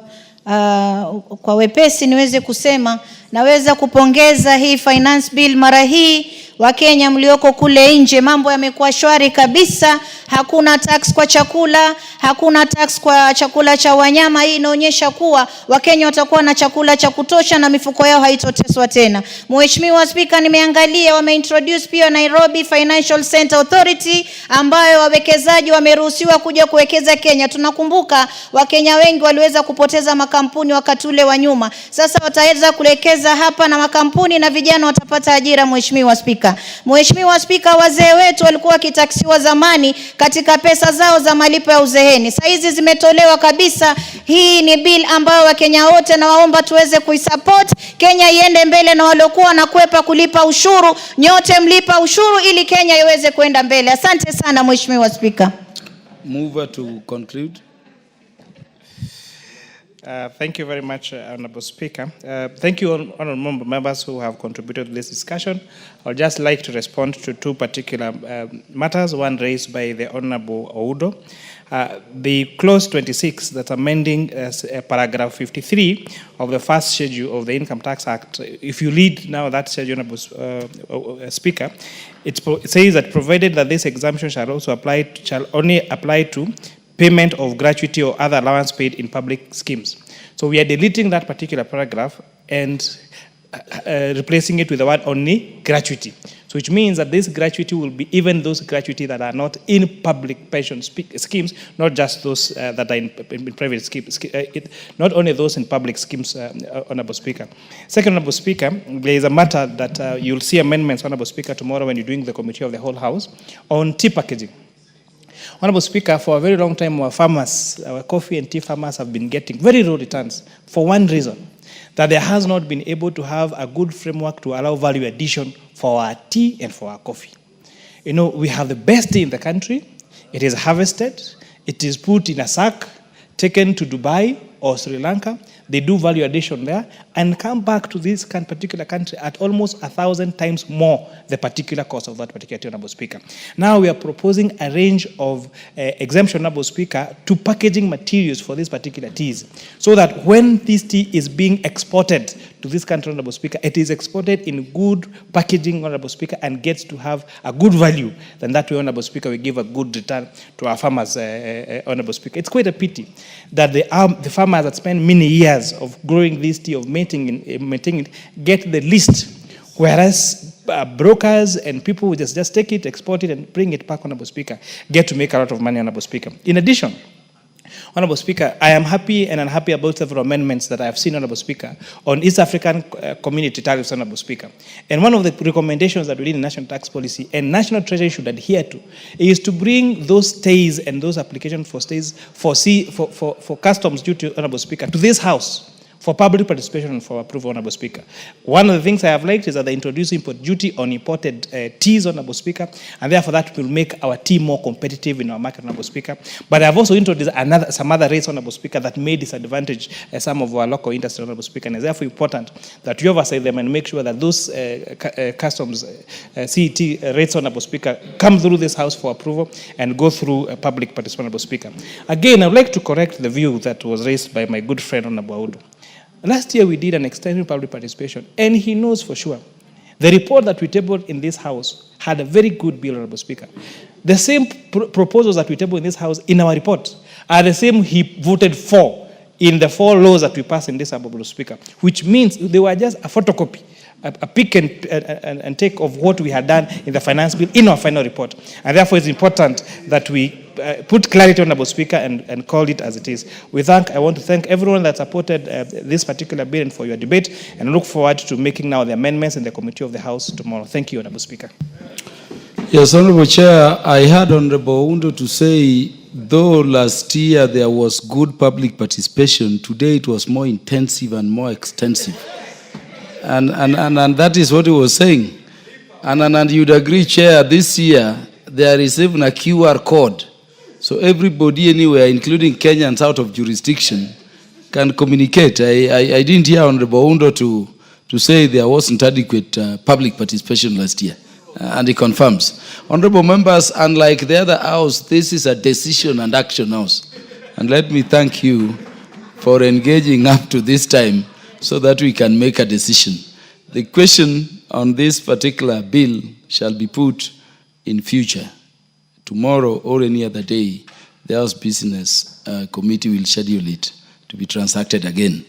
wepesi niweze kusema naweza kupongeza hii finance bill mara hii. Wakenya mlioko kule nje, mambo yamekuwa shwari kabisa. Hakuna tax kwa chakula, hakuna tax kwa chakula cha wanyama. Hii inaonyesha kuwa Wakenya watakuwa na chakula cha kutosha na mifuko yao haitoteswa tena. Mheshimiwa Speaker, nimeangalia wameintroduce pia Nairobi Financial Center Authority, ambayo wawekezaji wameruhusiwa kuja kuwekeza Kenya. Tunakumbuka Wakenya wengi waliweza kupoteza makampuni wakati ule wa nyuma. Sasa wataweza kuwekeza kutengeneza hapa na makampuni na vijana watapata ajira. Mheshimiwa Spika, Mheshimiwa Spika, wazee wetu walikuwa wakitaksiwa zamani katika pesa zao za malipo ya uzeheni. Sasa hizi zimetolewa kabisa. Hii ni bill ambayo Wakenya wote na waomba tuweze kuisupport. Kenya iende mbele na waliokuwa na kwepa kulipa ushuru, nyote mlipa ushuru ili Kenya iweze kwenda mbele. Asante sana Mheshimiwa Spika. Mover to conclude. Thank you very much, Honorable Speaker. Thank you, honorable members who have contributed to this discussion. I would just like to respond to two particular matters, one raised by the Honorable Oudo. The clause 26 that's amending paragraph 53 of the first schedule of the Income Tax Act. If you read now that schedule, Honorable Speaker, it says that provided that this exemption shall only apply to payment of gratuity or other allowance paid in public schemes. So we are deleting that particular paragraph and replacing it with the word only gratuity. So which means that this gratuity will be even those gratuity that are not in public pension schemes, not just those that are in private schemes, not only those in public schemes, Honorable Speaker. Second, Honorable Speaker, there is a matter that you'll see amendments, Honorable Speaker, tomorrow when you're doing the committee of the whole House on tea packaging. Honorable Speaker, for a very long time, our farmers, our coffee and tea farmers have been getting very low returns for one reason, that there has not been able to have a good framework to allow value addition for our tea and for our coffee. You know, we have the best tea in the country. It is harvested. It is put in a sack, taken to Dubai or Sri Lanka. They do value addition there and come back to this particular country at almost 1,000 times more the particular cost of that particular tea, Honorable Speaker. Now we are proposing a range of exemption, Honorable Speaker, to packaging materials for these particular teas, so that when this tea is being exported to this country, Honorable Speaker, it is exported in good packaging, Honorable Speaker, and gets to have a good value. Then that way, Honorable Speaker, we give a good return to our farmers, Honorable Speaker. It's quite a pity that the farmers that spend many years of growing this tea, of maintaining it, get the least, whereas brokers and people who just take it, export it, and bring it back, Honorable Speaker, get to make a lot of money, Honorable Speaker. In addition, Honorable Speaker, I am happy and unhappy about several amendments that I have seen, Honorable Speaker, on East African community tariffs, Honorable Speaker. And one of the recommendations that we did in national tax policy and National Treasury should adhere to is to bring those stays and those applications for stays for customs duty, Honorable Speaker, to this House for public participation and for approval, Honorable Speaker. One of the things I have liked is that they introduce import duty on imported teas, Honorable Speaker, and therefore that will make our tea more competitive in our market, Honorable Speaker. But I have also introduced some other rates, Honorable Speaker, that may disadvantage some of our local industry, Honorable Speaker, and it's therefore important that you oversight them and make sure that those customs CET rates, Honorable Speaker, come through this House for approval and go through public participation, Honorable Speaker. Again, I would like to correct the view that was raised by my good friend, Honorable Oudo. Last year we did an extensive public participation, and he knows for sure. The report that we tabled in this House had a very good bill, Honorable Speaker. The same proposals that we tabled in this House in our report are the same he voted for in the 4 laws that we passed in this Honorable Speaker, which means they were just a photocopy, a pick and take of what we had done in the finance bill in our final report. And therefore it's important that we put clarity, Honorable Speaker, and call it as it is. I want to thank everyone that supported this particular bill and for your debate, and look forward to making now the amendments in the committee of the House tomorrow. Thank you, Honorable Speaker. Yes, Honorable Chair, I heard Honorable Undo to say, though last year there was good public participation, today it was more intensive and more extensive. And that is what he was saying. And you'd agree, Chair, this year there is even a QR code. So everybody anywhere, including Kenyans out of jurisdiction, can communicate. I didn't hear Honorable Undo to say there wasn't adequate public participation last year. And he confirms. Honorable members, unlike the other house, this is a decision and action house. And let me thank you for engaging up to this time so that we can make a decision. The question on this particular bill shall be put in future. Tomorrow or any other day, the House Business Committee will schedule it to be transacted again.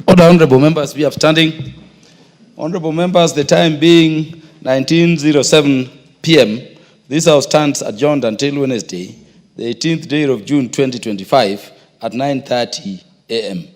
Other honorable members, we are standing. Honorable members, the time being 19:07 p.m., this House stands adjourned until Wednesday, the 18th day of June 2025 at 9:30 a.m.